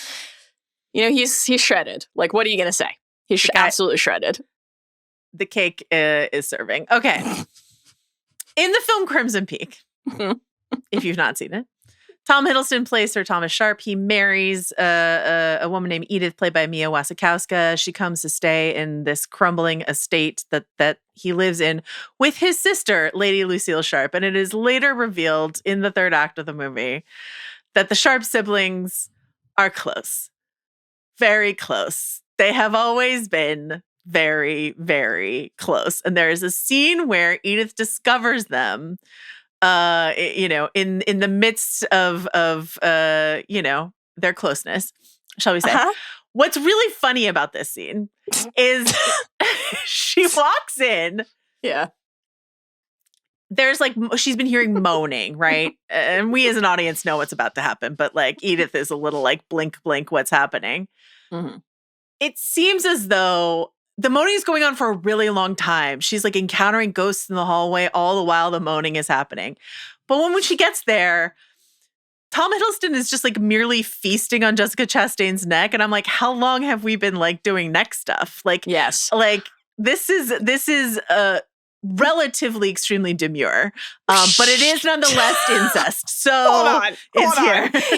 you know, he's shredded. Like, what are you going to say? He's absolutely shredded. The cake is serving. Okay. In the film Crimson Peak, if you've not seen it, Tom Hiddleston plays Sir Thomas Sharp. He marries a woman named Edith, played by Mia Wasikowska. She comes to stay in this crumbling estate that he lives in with his sister, Lady Lucille Sharp. And it is later revealed in the third act of the movie that the Sharp siblings are close. Very close. They have always been very, very close. And there is a scene where Edith discovers them you know, in the midst of you know, their closeness, shall we say. What's really funny about this scene is she walks in. Yeah. There's like, she's been hearing moaning, right? And we as an audience know what's about to happen, but like Edith is a little like blink, blink, what's happening. Mm-hmm. It seems as though the moaning is going on for a really long time. She's like encountering ghosts in the hallway all the while the moaning is happening. But when she gets there, Tom Hiddleston is just like merely feasting on Jessica Chastain's neck. And I'm like, how long have we been like doing neck stuff? Like, yes. Like this is relatively extremely demure. But it is nonetheless incest. So hold on.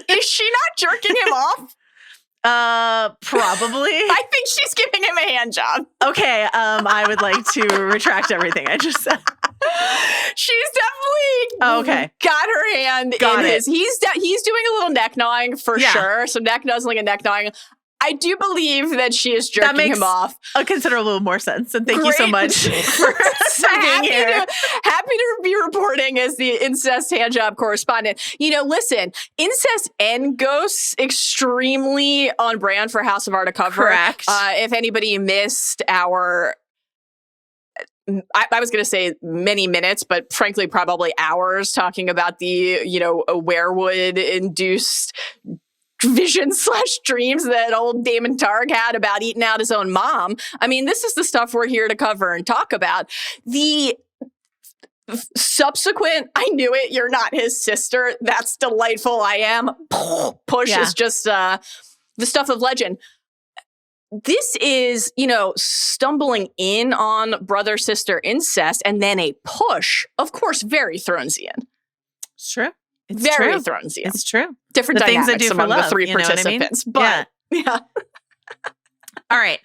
Is she not jerking him off? Probably. I think she's giving him a hand job. Okay, I would like to retract everything I just said. She's definitely got her hand in his. He's doing a little neck gnawing for sure. So neck nuzzling and neck gnawing. I do believe that she is jerking him off. A considerable more sense. And thank you so much for being here. Happy to be reporting as the incest handjob correspondent. Listen, incest and ghosts, extremely on brand for House of Art to cover. Correct. If anybody missed our... I was going to say many minutes, but frankly, probably hours talking about the, a werewood-induced vision/dreams that old Damon Targ had about eating out his own mom. I mean, this is the stuff we're here to cover and talk about. The subsequent, I knew it, you're not his sister. That's delightful. I am. Push is just the stuff of legend. This is, stumbling in on brother-sister incest and then a push, of course, very Thronesian. It's true. It's very true. Thronesian. It's true. Different the dynamics things I do among for love, the three participants. But, yeah. All right.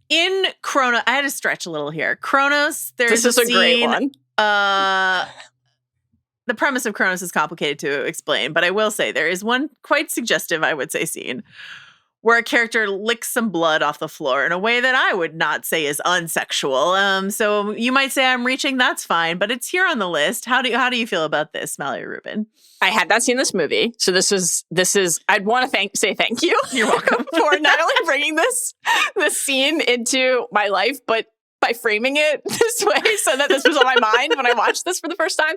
In Chronos, I had to stretch a little here. Chronos, there's a scene, great one. The premise of Chronos is complicated to explain, but I will say there is one quite suggestive, I would say, scene where a character licks some blood off the floor in a way that I would not say is unsexual. So you might say I'm reaching, that's fine, but it's here on the list. How do you feel about this, Mallory Rubin? I had not seen this movie, so this is. I'd want to say thank you. You're welcome for not only bringing this scene into my life, but by framing it this way so that this was on my mind when I watched this for the first time.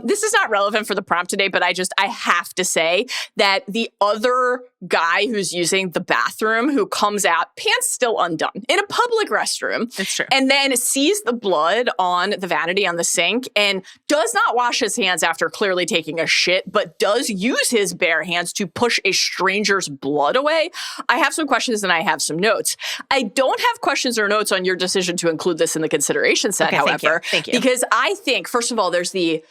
This is not relevant for the prompt today, but I have to say that the other guy who's using the bathroom, who comes out, pants still undone, in a public restroom. It's true. And then sees the blood on the vanity on the sink and does not wash his hands after clearly taking a shit, but does use his bare hands to push a stranger's blood away. I have some questions and I have some notes. I don't have questions or notes on your decision to include this in the consideration set, however. Thank you. Because I think, first of all, there's the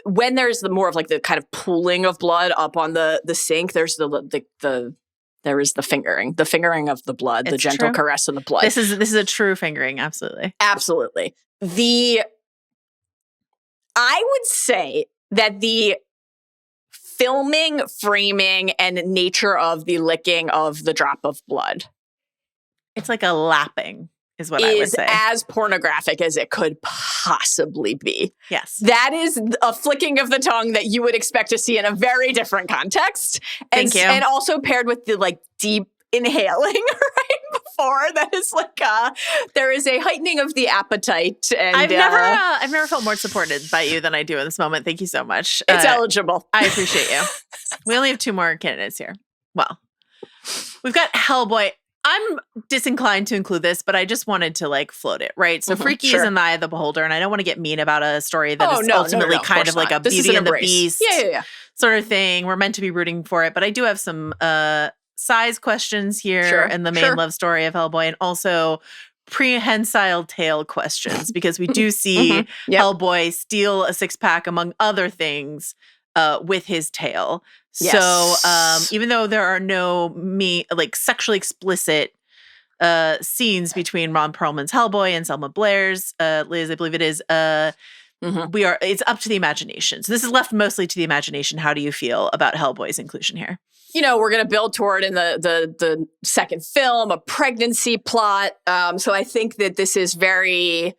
when there's the more of like the kind of pooling of blood up on the sink, there's there is the fingering of the blood, the gentle caress of the blood. This is a true fingering, absolutely. Absolutely. I would say that the filming, framing, and nature of the licking of the drop of blood, it's like a lapping, is what I would say. As pornographic as it could possibly be. Yes. That is a flicking of the tongue that you would expect to see in a very different context. Thank you. And also paired with the like deep inhaling right before. That is like there is a heightening of the appetite. And I've never felt more supported by you than I do in this moment. Thank you so much. It's eligible. I appreciate you. We only have 2 more candidates here. Well, we've got Hellboy. I'm disinclined to include this, but I just wanted to like float it, right? So freaky is in the eye of the beholder, and I don't want to get mean about a story that is ultimately kind of like a Beauty and the Beast sort of thing. We're meant to be rooting for it, but I do have some size questions here in the main love story of Hellboy, and also prehensile tail questions, because we do see Hellboy steal a 6-pack among other things with his tail. Yes. So even though there are no sexually explicit scenes between Ron Perlman's Hellboy and Selma Blair's Liz, I believe it is, it's up to the imagination. So this is left mostly to the imagination. How do you feel about Hellboy's inclusion here? We're going to build toward in the second film a pregnancy plot. So I think that this is very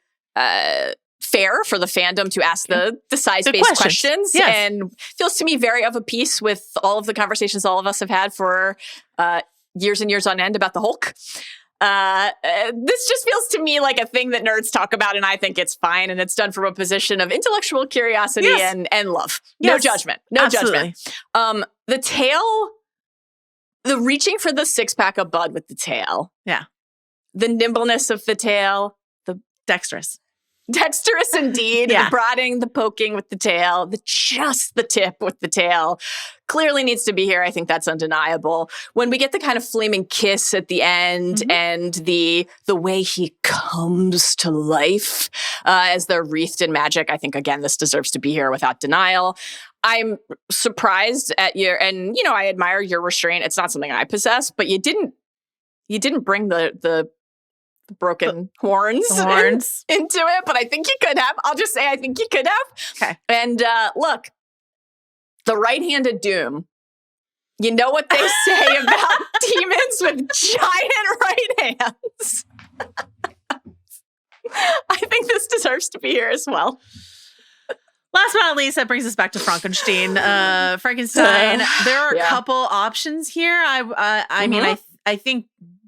fair for the fandom to ask the size-based questions. Yes. And feels to me very of a piece with all of the conversations all of us have had for years and years on end about the Hulk. This just feels to me like a thing that nerds talk about, and I think it's fine, and it's done from a position of intellectual curiosity and love. No judgment. No judgment. The tail, the reaching for the 6-pack of bud with the tail. Yeah. the nimbleness of the tail, Dexterous indeed. Yeah. The prodding, the poking with the tail, just the tip with the tail clearly needs to be here. I think that's undeniable. When we get the kind of flaming kiss at the end and the way he comes to life as they're wreathed in magic, I think, again, this deserves to be here without denial. I'm surprised at and I admire your restraint. It's not something I possess, but you didn't bring the broken horns into it, but I think you could have. I'll just say I think you could have. Okay. And look, the right-handed doom. You know what they say about demons with giant right hands. I think this deserves to be here as well. Last but not least, that brings us back to Frankenstein. Frankenstein. There are a couple options here. I mean, I think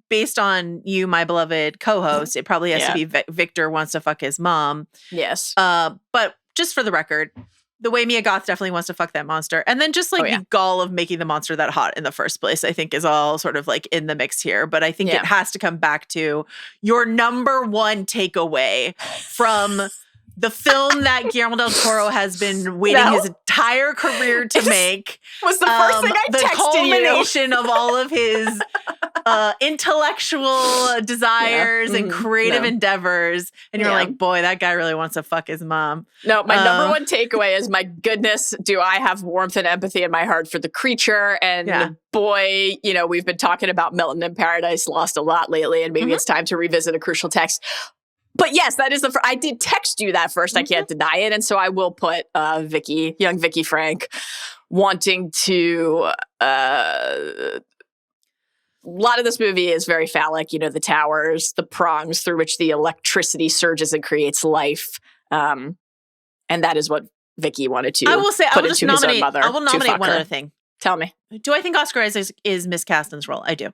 based on you, my beloved co-host, it probably has to be Victor wants to fuck his mom. Yes. But just for the record, the way Mia Goth definitely wants to fuck that monster. And then just the gall of making the monster that hot in the first place, I think is all sort of like in the mix here. But I think it has to come back to your number one takeaway from the film that Guillermo del Toro has been waiting his entire career to make. Was the first thing I texted you. The culmination of all of his intellectual desires and creative endeavors. And you're like, boy, that guy really wants to fuck his mom. No, my number one takeaway is, my goodness, do I have warmth and empathy in my heart for the creature. And boy, we've been talking about Milton in Paradise Lost a lot lately, and maybe it's time to revisit a crucial text. But yes, that is I did text you that first. I can't deny it. And so I will put young Vicky Frank wanting to, a lot of this movie is very phallic, the towers, the prongs through which the electricity surges and creates life. And that is what Vicky wanted to put into his own mother. I will nominate one other thing. Tell me. Do I think Oscar Isaac is miscast in this role? I do.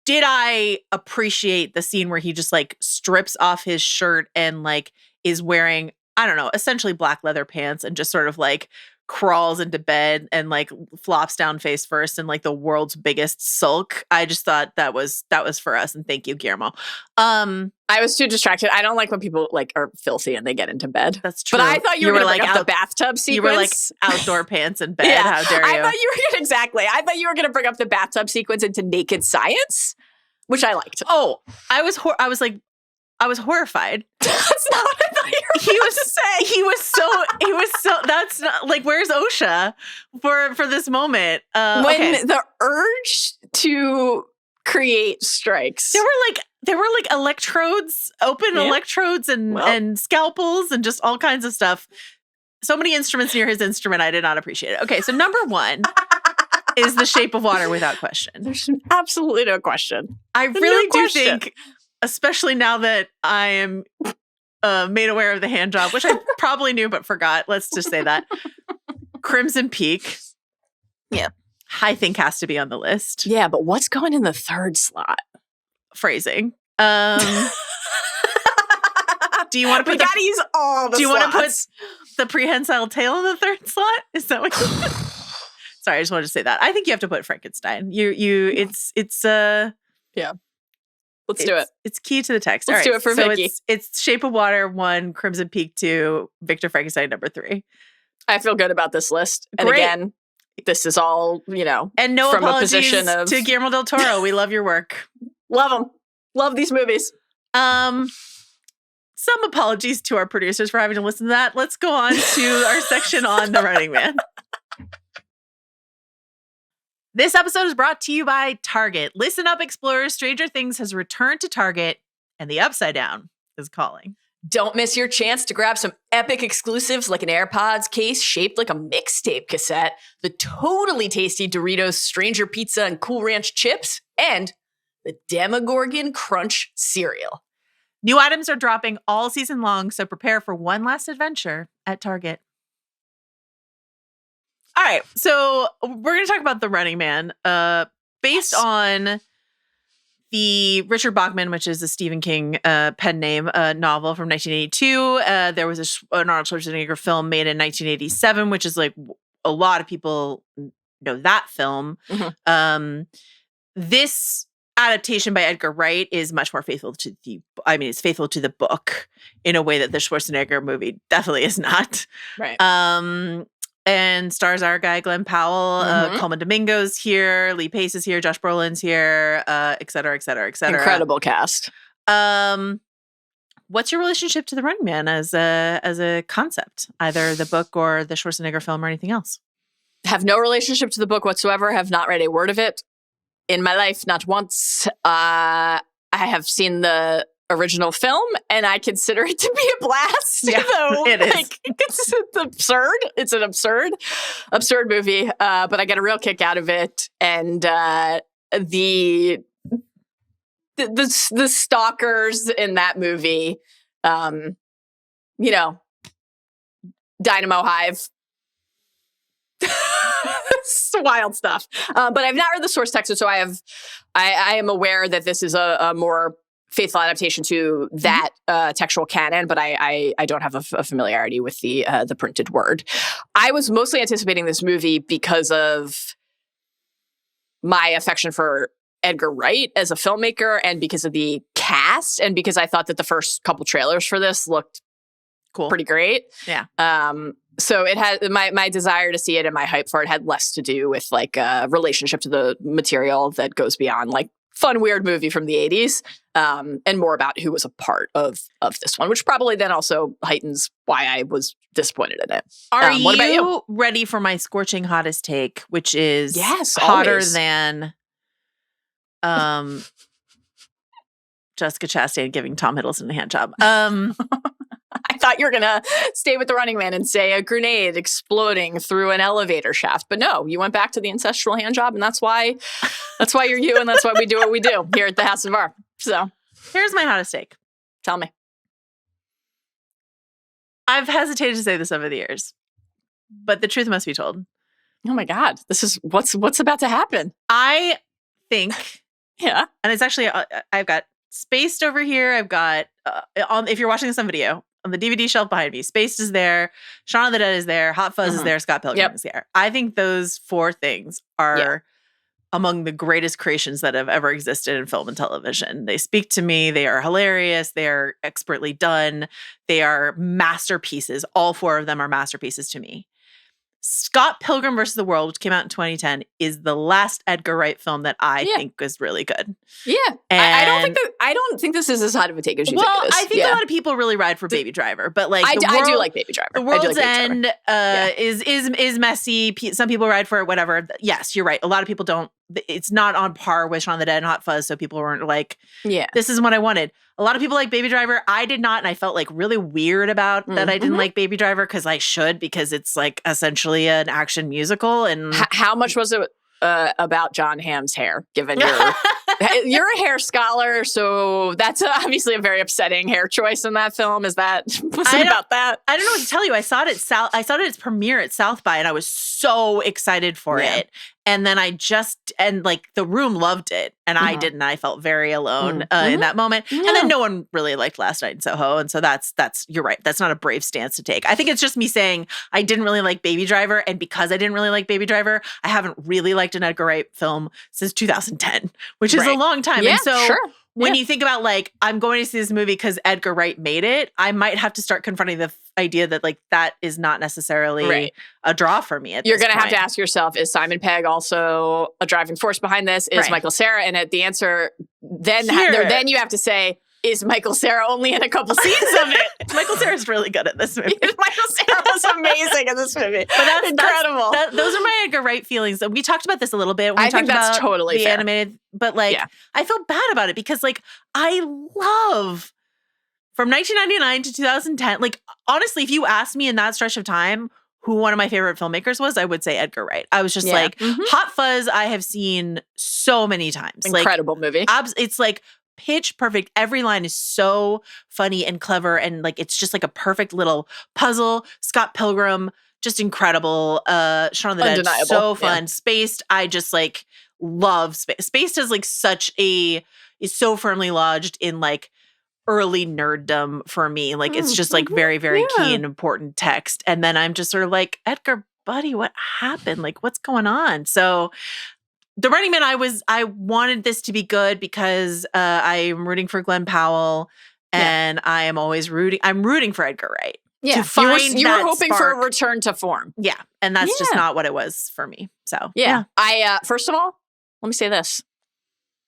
Did I appreciate the scene where he just strips off his shirt and is wearing, I don't know, essentially black leather pants and just sort of crawls into bed and flops down face first and the world's biggest sulk? I just thought that was for us, and thank you, Guillermo. I was too distracted. I don't like when people are filthy and they get into bed. That's true. But I thought you were going to bring up the bathtub sequence. You were outdoor pants in bed. How dare you? I thought you were going to bring up the bathtub sequence into Naked Science, which I liked. Oh, I was horrified. That's not what I thought you were about to say. He was so, that's not, where's OSHA for this moment? When the urge to create strikes. There were electrodes, electrodes and scalpels and just all kinds of stuff. So many instruments near his instrument. I did not appreciate it. Okay, so number one is The Shape of Water without question. There's absolutely no question. I really do think, especially now that I am made aware of the hand job, which I probably knew but forgot. Let's just say that. Crimson Peak. Yeah. I think has to be on the list. Yeah, but what's going in the third slot? Phrasing. Do you want to put we gotta use all the Do you slots. want to put the prehensile tail in the third slot? Is that what Sorry, I just wanted to say that. I think you have to put Frankenstein. It's yeah. Let's do it. It's key to the text. Let's do it for Vicky. It's Shape of Water 1, Crimson Peak 2, Victor Frankenstein number 3. I feel good about this list. And again, this is all, and no from apologies a position of to Guillermo del Toro. We love your work. Love them. Love these movies. Some apologies to our producers for having to listen to that. Let's go on to our section on The Running Man. This episode is brought to you by Target. Listen up, explorers. Stranger Things has returned to Target, and the Upside Down is calling. Don't miss your chance to grab some epic exclusives like an AirPods case shaped like a mixtape cassette, the totally tasty Doritos Stranger Pizza and Cool Ranch chips, and the Demogorgon Crunch cereal. New items are dropping all season long, so prepare for one last adventure at Target. All right, so we're going to talk about The Running Man. Based on the Richard Bachman, which is a Stephen King pen name novel from 1982. There was an Arnold Schwarzenegger film made in 1987, which is a lot of people know that film. Mm-hmm. This adaptation by Edgar Wright is much more faithful to it's faithful to the book in a way that the Schwarzenegger movie definitely is not. Right. And stars our guy Glenn Powell, Coleman Domingo's here, Lee Pace is here, Josh Brolin's here, et cetera, et cetera, et cetera. Incredible cast. What's your relationship to the Running Man as a concept, either the book or the Schwarzenegger film or anything else? Have no relationship to the book whatsoever. Have not read a word of it in my life, not once. I have seen the original film, and I consider it to be a blast. Yeah, it is. It's absurd. It's an absurd movie. But I get a real kick out of it, and the stalkers in that movie, Dynamo Hive. It's wild stuff. But I've not read the source text, so I am aware that this is a more faithful adaptation to that textual canon, but I don't have a familiarity with the printed word. I was mostly anticipating this movie because of my affection for Edgar Wright as a filmmaker, and because of the cast, and because I thought that the first couple trailers for this looked cool, pretty great. Yeah. So it had my desire to see it and my hype for it had less to do with like a relationship to the material that goes beyond like fun, weird movie from the 80s, and more about who was a part of this one, which probably then also heightens why I was disappointed in it. Are what about you? Ready for my scorching hottest take, which is hotter always than Jessica Chastain giving Tom Hiddleston a hand job. I thought you were going to stay with the Running Man and say a grenade exploding through an elevator shaft. But no, you went back to the ancestral hand job, and that's why you're you, and that's why we do what we do here at the House of R. So here's my hottest take. Tell me. I've hesitated to say this over the years, but the truth must be told. Oh my God. This is what's about to happen. I think, yeah. And it's actually, I've got Spaced over here. I've got, if you're watching this on video, on the DVD shelf behind me, Spaced is there, Shaun of the Dead is there, Hot Fuzz is there, Scott Pilgrim is there. I think those four things are among the greatest creations that have ever existed in film and television. They speak to me. They are hilarious. They are expertly done. They are masterpieces. All four of them are masterpieces to me. Scott Pilgrim vs. the World, which came out in 2010, is the last Edgar Wright film that I think was really good. Yeah, I don't think this is as hot of a take as you think it is. I think a lot of people really ride for Baby Driver, but like I do like Baby Driver. The World's End is messy. Some people ride for it. Whatever. Yes, you're right. A lot of people don't. It's not on par with Shaun of the Dead and Hot Fuzz, so people weren't like, this isn't what I wanted. A lot of people like Baby Driver. I did not, and I felt like really weird about that I didn't like Baby Driver because I should, because it's like essentially an action musical. And how much was it about John Hamm's hair, given you're a hair scholar, so that's obviously a very upsetting hair choice in that film. Was it about that? I don't know what to tell you. I saw it at its premiere at South by, and I was so excited for it. And then the room loved it, and I didn't. I felt very alone in that moment. Yeah. And then no one really liked Last Night in Soho, and so that's you're right. That's not a brave stance to take. I think it's just me saying I didn't really like Baby Driver, and because I didn't really like Baby Driver, I haven't really liked an Edgar Wright film since 2010, which is a long time. Yeah, and so sure. When you think about like, I'm going to see this movie because Edgar Wright made it, I might have to start confronting the idea that like that is not necessarily a draw for me. You're going to have to ask yourself, is Simon Pegg also a driving force behind this? Is Michael Cera? And the answer, then you have to say, is Michael Cera only in a couple scenes of it? Michael Cera's really good at this movie. Michael Cera was amazing in this movie. But that's incredible. Those are my Edgar Wright feelings. We talked about this a little bit. I think that's totally fair. Animated, but like, I felt bad about it because like, I love from 1999 to 2010. Like, honestly, if you asked me in that stretch of time who one of my favorite filmmakers was, I would say Edgar Wright. I was just like, Hot Fuzz, I have seen so many times. Incredible movie. It's like pitch perfect. Every line is so funny and clever, and like it's just like a perfect little puzzle. Scott Pilgrim, just incredible. Shaun of the Dead, so fun. Spaced, I just like love. Spaced is like is so firmly lodged in like early nerddom for me. Like it's just like very, very key and important text. And then I'm just sort of like, Edgar, buddy, what happened? Like, what's going on? So The Running Man, I wanted this to be good because I'm rooting for Glenn Powell, and I'm rooting for Edgar Wright. Yeah, to find you were hoping spark. for a return to form. Yeah, and that's just not what it was for me. So I first of all, let me say this,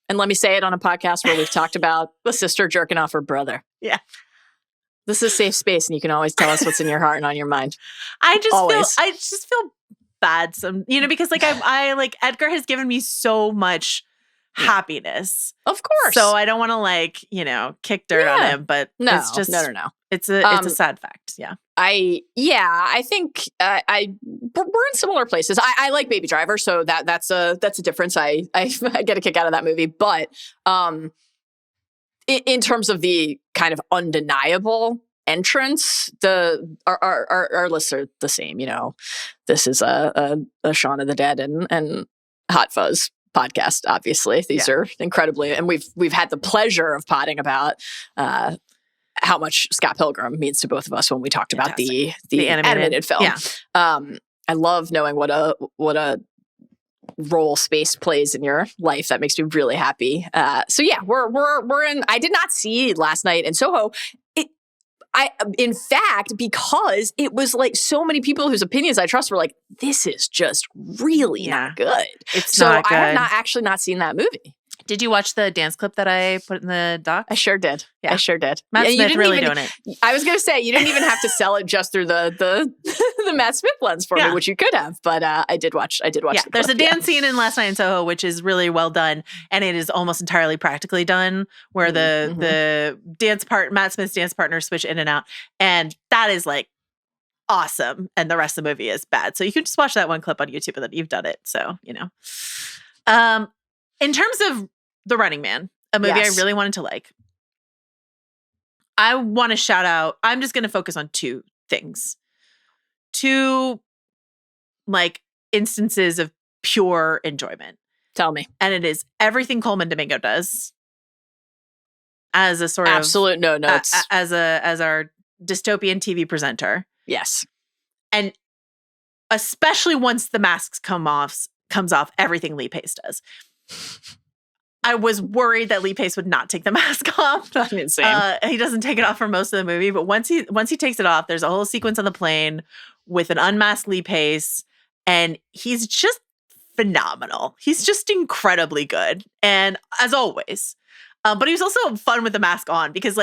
and let me say it on a podcast where we've talked about the sister jerking off her brother. Yeah. This is a safe space, and you can always tell us what's in your heart and on your mind. I just feel bad, because like I like Edgar has given me so much happiness, of course. So I don't want to kick dirt on him, but it's just no. It's a sad fact. Yeah. I think we're in similar places. I like Baby Driver, so that's a difference. I get a kick out of that movie, but in terms of the kind of undeniable entrance, our lists are the same. This is a Shaun of the Dead and Hot Fuzz podcast. Obviously, these are incredibly, and we've had the pleasure of potting about how much Scott Pilgrim means to both of us when we talked about the animated film. Yeah. I love knowing what a role space plays in your life. That makes me really happy. So yeah, we're in. I did not see Last Night in Soho. In fact, because it was like so many people whose opinions I trust were like, this is just really not good. Not good. I have not seen that movie. Did you watch the dance clip that I put in the doc? I sure did. Yeah. I sure did. Matt Smith really doing it. I was going to say, you didn't even have to sell it just through the the Matt Smith lens for me, which you could have. But I did watch. Yeah, the there's a dance scene in Last Night in Soho, which is really well done, and it is almost entirely practically done, where the Matt Smith's dance partners switch in and out, and that is like awesome, and the rest of the movie is bad. So you can just watch that one clip on YouTube, and then you've done it. So in terms of The Running Man, a movie I really wanted to like, I want to shout out, I'm just going to focus on two things. Two, instances of pure enjoyment. Tell me. And it is everything Coleman Domingo does as a sort of... Absolute no notes. As our dystopian TV presenter. Yes. And especially once the mask comes off, everything Lee Pace does. I was worried that Lee Pace would not take the mask off. That's insane. He doesn't take it off for most of the movie, but once he takes it off, there's a whole sequence on the plane with an unmasked Lee Pace, and he's just phenomenal. He's just incredibly good, and as always. But he was also fun with the mask on because,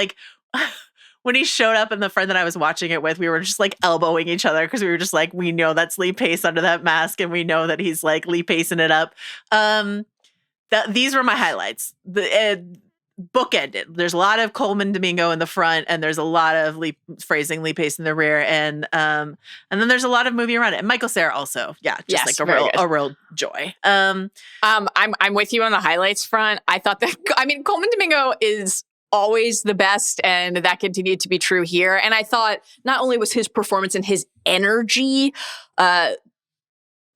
when he showed up and the friend that I was watching it with, we were just elbowing each other because we were just we know that's Lee Pace under that mask, and we know that he's Lee Pacing it up. These were my highlights. The bookended. There's a lot of Coleman Domingo in the front, and there's a lot of Lee Pace in the rear, and then there's a lot of movie around it. And Michael Cera also, a real joy. I'm with you on the highlights front. I thought that Coleman Domingo is always the best, and that continued to be true here. And I thought not only was his performance and his energy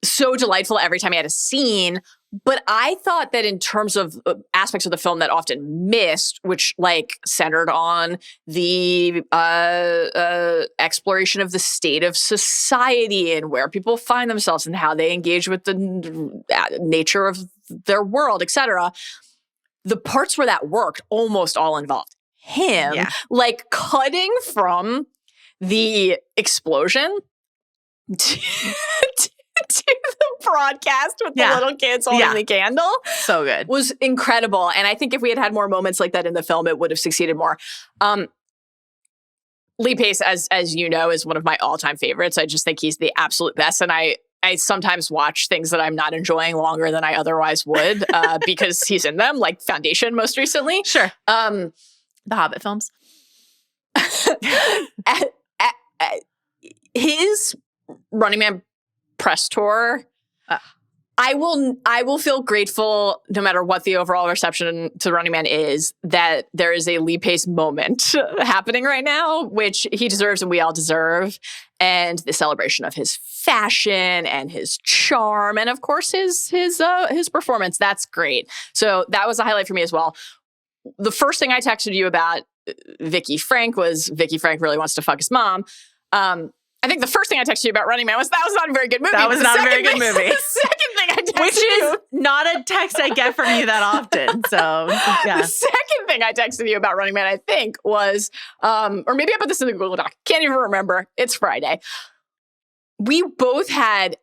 so delightful every time he had a scene, but I thought that in terms of aspects of the film that often missed, which centered on the exploration of the state of society and where people find themselves and how they engage with the nature of their world, etc. The parts where that worked almost all involved him, cutting from the explosion to the broadcast with the little kids holding the candle. So good. Was incredible. And I think if we had more moments like that in the film, it would have succeeded more. Lee Pace, as you know, is one of my all-time favorites. I just think he's the absolute best. And I sometimes watch things that I'm not enjoying longer than I otherwise would because he's in them, like Foundation most recently. Sure. The Hobbit films. His Running Man press tour, I will feel grateful no matter what the overall reception to Running Man is, that there is a Lee Pace moment happening right now, which he deserves and we all deserve. And the celebration of his fashion and his charm, and of course his performance. That's great. So that was a highlight for me as well. The first thing I texted you about Vicky Frank was Vicky Frank really wants to fuck his mom. I think the first thing I texted you about Running Man was that was not a very good movie. That was not a very good movie. The second thing I texted Which you is not a text I get from you that often. So, yeah. The second thing I texted you about Running Man, I think, was, or maybe I put this in the Google Doc. Can't even remember. It's Friday. We both had,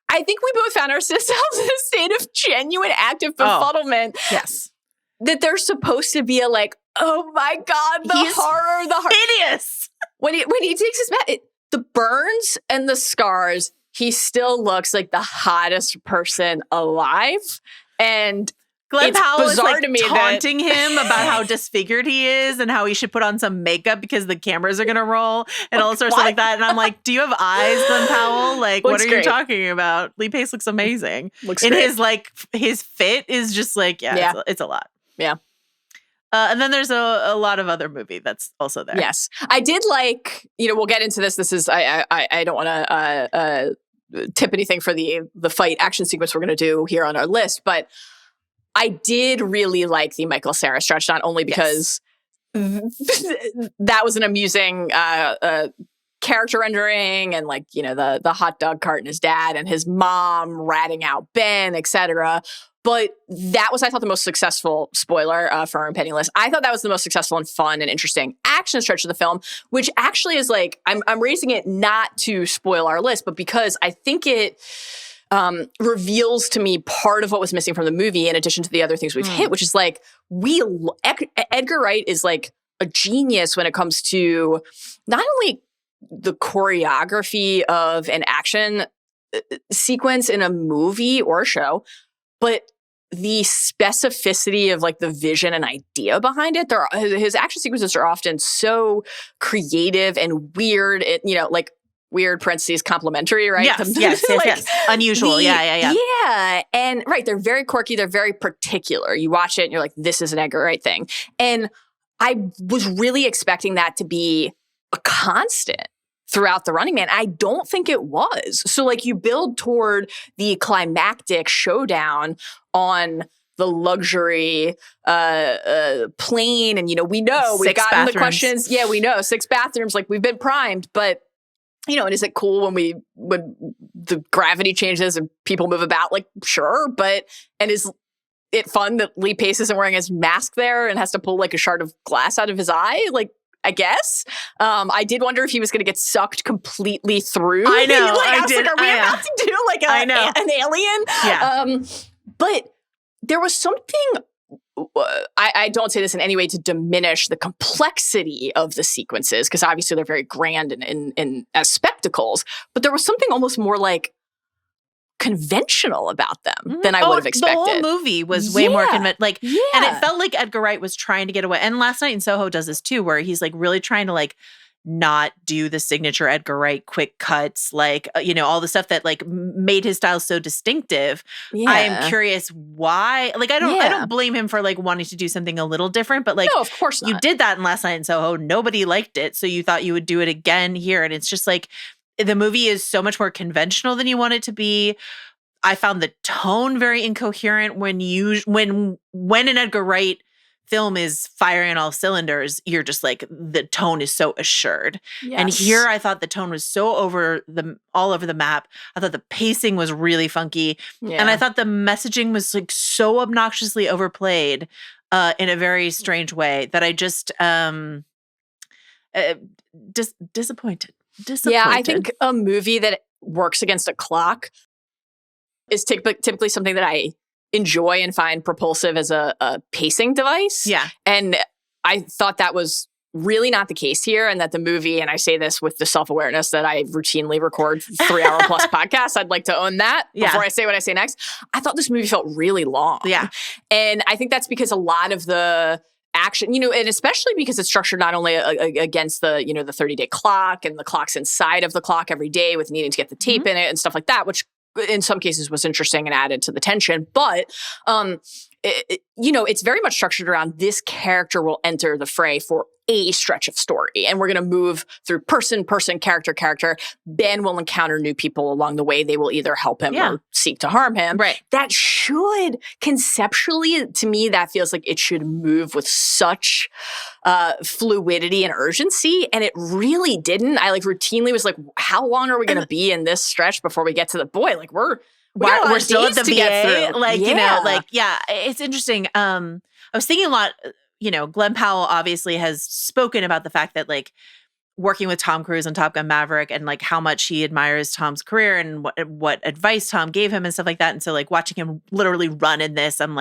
I think we both found ourselves in a state of genuine active befuddlement. Yes. That there's supposed to be a like, oh my God, the horror. Hideous. When he takes his mask, the burns and the scars, he still looks like the hottest person alive. And Glenn it's Powell is bizarre like to me taunting him about how disfigured he is and how he should put on some makeup because the cameras are going to roll and all sorts of stuff like that. And I'm like, do you have eyes, Glenn Powell? Like, what are you talking about? Lee Pace looks amazing. Looks and great. his fit is just like, it's a lot. Yeah. And then there's a lot of other movie that's also there. Yes. I did like, we'll get into this. This is, I don't want to tip anything for the fight action sequence we're going to do here on our list, but I did really like the Michael Cera stretch, not only because that was an amusing character rendering and like, the hot dog cart and his dad and his mom ratting out Ben, etc. But that was, I thought, the most successful, spoiler for our impending list, I thought that was the most successful and fun and interesting action stretch of the film, which actually is like, I'm raising it not to spoil our list, but because I think it reveals to me part of what was missing from the movie in addition to the other things we've hit, which is like, Edgar Wright is like a genius when it comes to not only the choreography of an action sequence in a movie or a show, but the specificity of like the vision and idea behind it. His action sequences are often so creative and weird, like weird parentheses complimentary, right? Yes. Unusual. Yeah. Yeah. And right, they're very quirky. They're very particular. You watch it and you're like, this is an Edgar Wright thing. And I was really expecting that to be a constant throughout The Running Man. I don't think it was. So like you build toward the climactic showdown on the luxury plane. And, we know we've gotten the questions. Yeah, we know 6 bathrooms, like we've been primed, but and is it cool when the gravity changes and people move about? Like, sure. And is it fun that Lee Pace isn't wearing his mask there and has to pull like a shard of glass out of his eye? Like, I guess. I did wonder if he was going to get sucked completely through. I know. I was like, are we about to do like an alien? Yeah. But there was something, I don't say this in any way to diminish the complexity of the sequences, because obviously they're very grand and as spectacles, but there was something almost more like conventional about them than I would have expected. The whole movie was way more and it felt like Edgar Wright was trying to get away. And Last Night in Soho does this too, where he's like really trying to like not do the signature Edgar Wright quick cuts, like, all the stuff that like made his style so distinctive. Yeah. I am curious why. Like, I don't blame him for like wanting to do something a little different, but like, no, of course not. You did that in Last Night in Soho. Nobody liked it. So you thought you would do it again here. And it's just like, the movie is so much more conventional than you want it to be. I found the tone very incoherent when an Edgar Wright film is firing on all cylinders, you're just like, the tone is so assured. Yes. And here I thought the tone was so all over the map. I thought the pacing was really funky. Yeah. And I thought the messaging was like so obnoxiously overplayed in a very strange way that I just disappointed. Yeah, I think a movie that works against a clock is typically something that I enjoy and find propulsive as a pacing device. Yeah. And I thought that was really not the case here, and that the movie, and I say this with the self-awareness that I routinely record 3-hour plus podcasts, I'd like to own that before I say what I say next. I thought this movie felt really long. Yeah. And I think that's because a lot of the action, and especially because it's structured not only against the, the 30-day clock and the clocks inside of the clock every day with needing to get the tape in it and stuff like that, which in some cases was interesting and added to the tension. But, it's very much structured around this character will enter the fray for a stretch of story. And we're going to move through person, character. Ben will encounter new people along the way. They will either help him or seek to harm him. Right. That should, conceptually, to me, that feels like it should move with such fluidity and urgency. And it really didn't. I routinely was like, how long are we going to be in this stretch before we get to the boy? We're still at the VA. Through. It's interesting. I was thinking a lot, Glenn Powell obviously has spoken about the fact that working with Tom Cruise on Top Gun Maverick and how much he admires Tom's career and what advice Tom gave him and stuff like that. And so watching him literally run in this, I'm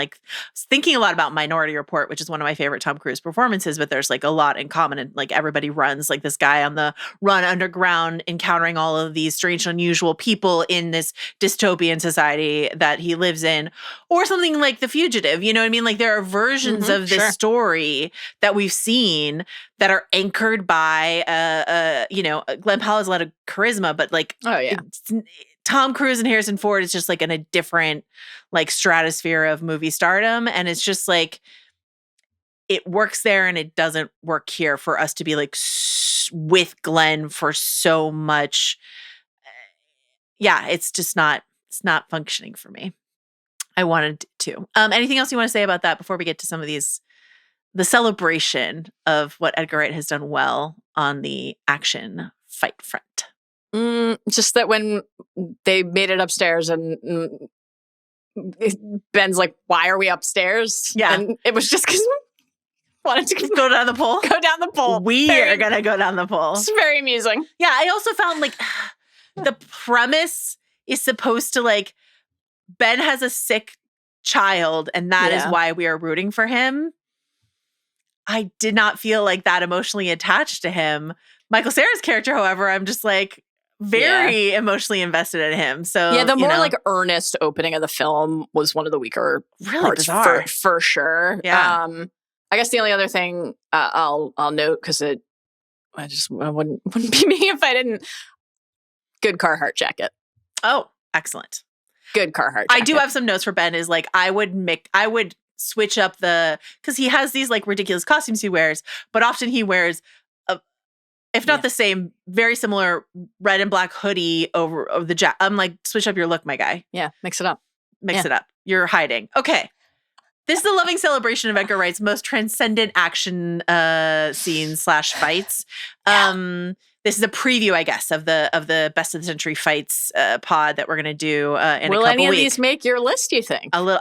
thinking a lot about Minority Report, which is one of my favorite Tom Cruise performances, but there's a lot in common. And everybody runs this guy on the run underground, encountering all of these strange, unusual people in this dystopian society that he lives in, or something like The Fugitive. You know what I mean? There are versions of this story that we've seen that are anchored by, Glenn Powell has a lot of charisma, but Tom Cruise and Harrison Ford is just in a different stratosphere of movie stardom. And it's just it works there and it doesn't work here for us to be with Glenn for so much. It's just it's not functioning for me. I wanted to. Anything else you want to say about that before we get to some of the celebration of what Edgar Wright has done well on the action fight front? Just that when they made it upstairs and Ben's like, why are we upstairs? Yeah. And it was just because we wanted to go down the pole. Go down the pole. We are going to go down the pole. It's very amusing. Yeah. I also found the premise is supposed to Ben has a sick child and that is why we are rooting for him. I did not feel that emotionally attached to him. Michael Cera's character, however, I'm just very emotionally invested in him. So the more earnest opening of the film was one of the weaker parts for sure. Yeah. I guess the only other thing I'll note, because I wouldn't be me if I didn't. Good Carhartt jacket. Oh, excellent. Good Carhartt jacket. I do have some notes for Ben. Is I would switch up because he has these ridiculous costumes he wears, but often he wears if not the same, very similar red and black hoodie over the jacket. I'm switch up your look, my guy. Yeah, mix it up. Mix it up. You're hiding. Okay. This is a loving celebration of Edgar Wright's most transcendent action scenes / fights. This is a preview, I guess, of the Best of the Century fights pod that we're going to do in a couple weeks. Will any of these make your list, you think? A little.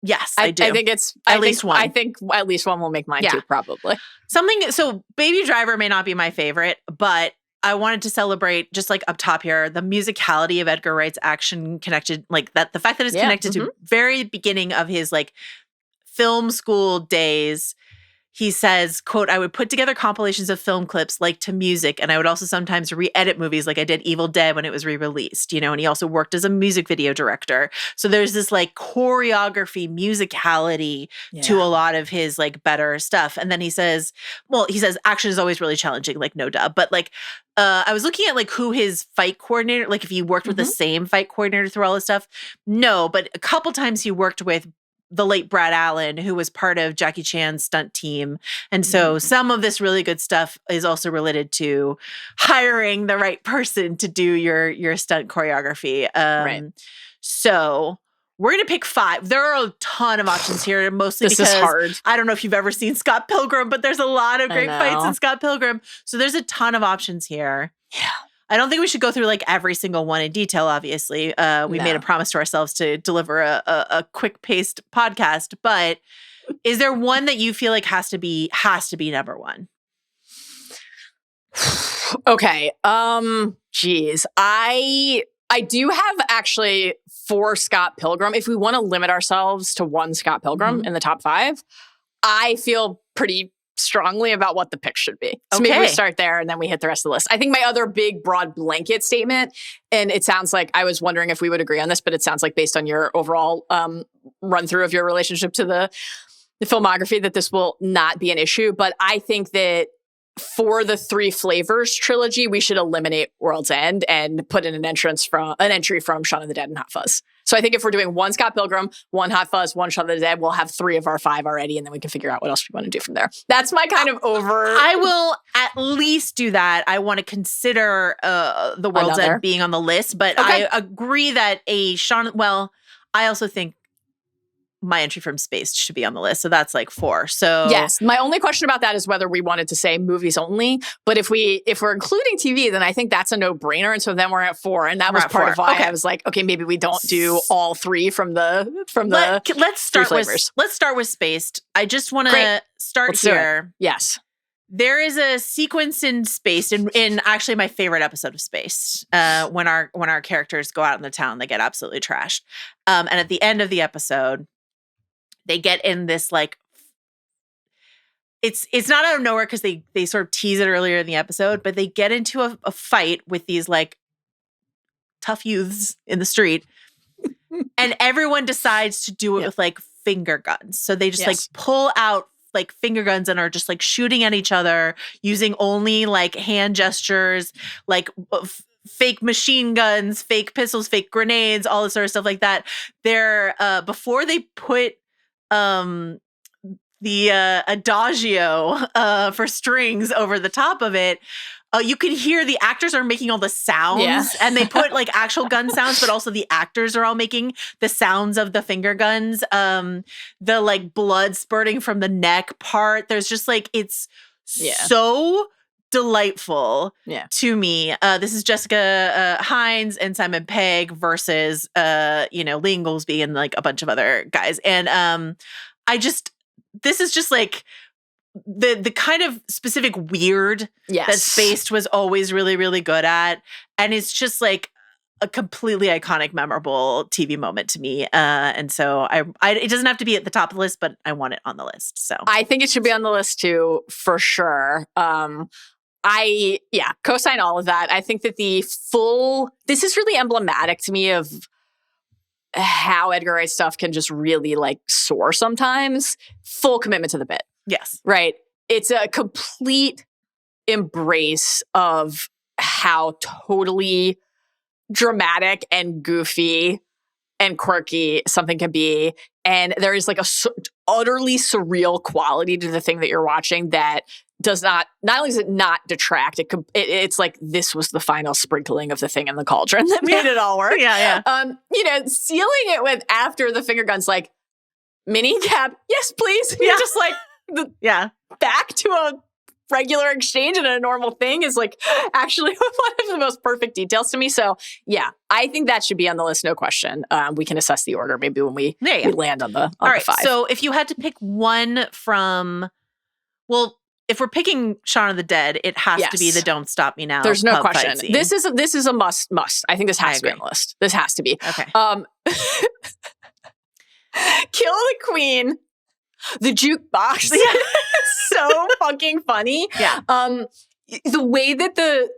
Yes, I do. I think it's at least one. I think at least one will make mine too, probably. So Baby Driver may not be my favorite, but I wanted to celebrate just up top here, the musicality of Edgar Wright's action connected, that the fact that it's connected to very beginning of his film school days. He says, quote, I would put together compilations of film clips to music, and I would also sometimes re-edit movies I did Evil Dead when it was re-released, and he also worked as a music video director. So there's this choreography, musicality to a lot of his better stuff. And then he says action is always really challenging, no duh. But I was looking at who his fight coordinator, if he worked with the same fight coordinator through all this stuff. No, but a couple times he worked with the late Brad Allen, who was part of Jackie Chan's stunt team. And so some of this really good stuff is also related to hiring the right person to do your stunt choreography. Right. So we're going to pick 5. There are a ton of options here, mostly this because is hard. I don't know if you've ever seen Scott Pilgrim, but there's a lot of great fights in Scott Pilgrim. So there's a ton of options here. Yeah. I don't think we should go through every single one in detail, obviously. We made a promise to ourselves to deliver a quick-paced podcast, but is there one that you feel has to be number one? Okay. Geez. I do have actually 4 Scott Pilgrim. If we want to limit ourselves to one Scott Pilgrim in the top 5, I feel pretty strongly about what the pick should be. So maybe we start there and then we hit the rest of the list. I think my other big, broad blanket statement, and it sounds like I was wondering if we would agree on this, but it sounds like based on your overall run through of your relationship to the filmography that this will not be an issue. But I think that for the Three Flavors trilogy, we should eliminate World's End and put in an entry from Shaun of the Dead and Hot Fuzz. So I think if we're doing one Scott Pilgrim, one Hot Fuzz, one Shaun of the Dead, we'll have 3 of our 5 already, and then we can figure out what else we want to do from there. That's my kind of I will at least do that. I want to consider the World's End being on the list, but I agree that I also think my entry from Spaced should be on the list. So that's like 4. So yes, my only question about that is whether we wanted to say movies only. But if we're including TV, then I think that's a no-brainer. And so then we're at 4. And that was part of why I was like, okay, maybe we don't do all 3 from the let's start with Spaced. I just want to start here. Yes. There is a sequence in Spaced, in actually my favorite episode of Spaced, when our characters go out in the town, they get absolutely trashed. And at the end of the episode, they get in this like, it's not out of nowhere because they sort of tease it earlier in the episode, but they get into a fight with these like tough youths in the street, and everyone decides to do it with like finger guns. So they just like pull out like finger guns and are just like shooting at each other using only like hand gestures, like fake machine guns, fake pistols, fake grenades, all this sort of stuff like that. They're before they put the adagio for strings over the top of it, you can hear the actors are making all the sounds, and they put like actual gun sounds, but also the actors are all making the sounds of the finger guns. The like blood spurting from the neck part. There's just like, it's so delightful to me. This is Jessica Hines and Simon Pegg versus Lee Inglesby and like a bunch of other guys. And this is just like the kind of specific weird that Spaced was always really, really good at. And it's just like a completely iconic, memorable TV moment to me. And so it doesn't have to be at the top of the list, but I want it on the list. So I think it should be on the list too, for sure. Co-sign all of that. I think that this is really emblematic to me of how Edgar Wright stuff can just really like soar sometimes. Full commitment to the bit. Yes. Right. It's a complete embrace of how totally dramatic and goofy and quirky something can be. And there is like a utterly surreal quality to the thing that you're watching that does not only does it not detract, it's like this was the final sprinkling of the thing in the cauldron that made it all work. Sealing it with after the finger guns, like mini cap, yes, please. Yeah. Just like back to a regular exchange and a normal thing is like actually one of the most perfect details to me. So yeah, I think that should be on the list, no question. We can assess the order maybe when we land on the all right, 5. So if you had to pick one from, if we're picking Shaun of the Dead, it has to be the Don't Stop Me Now. There's no question. This is a must. I think this has to be on the list. This has to be. Okay. Kill the Queen. The jukebox. So fucking funny. Yeah. The way that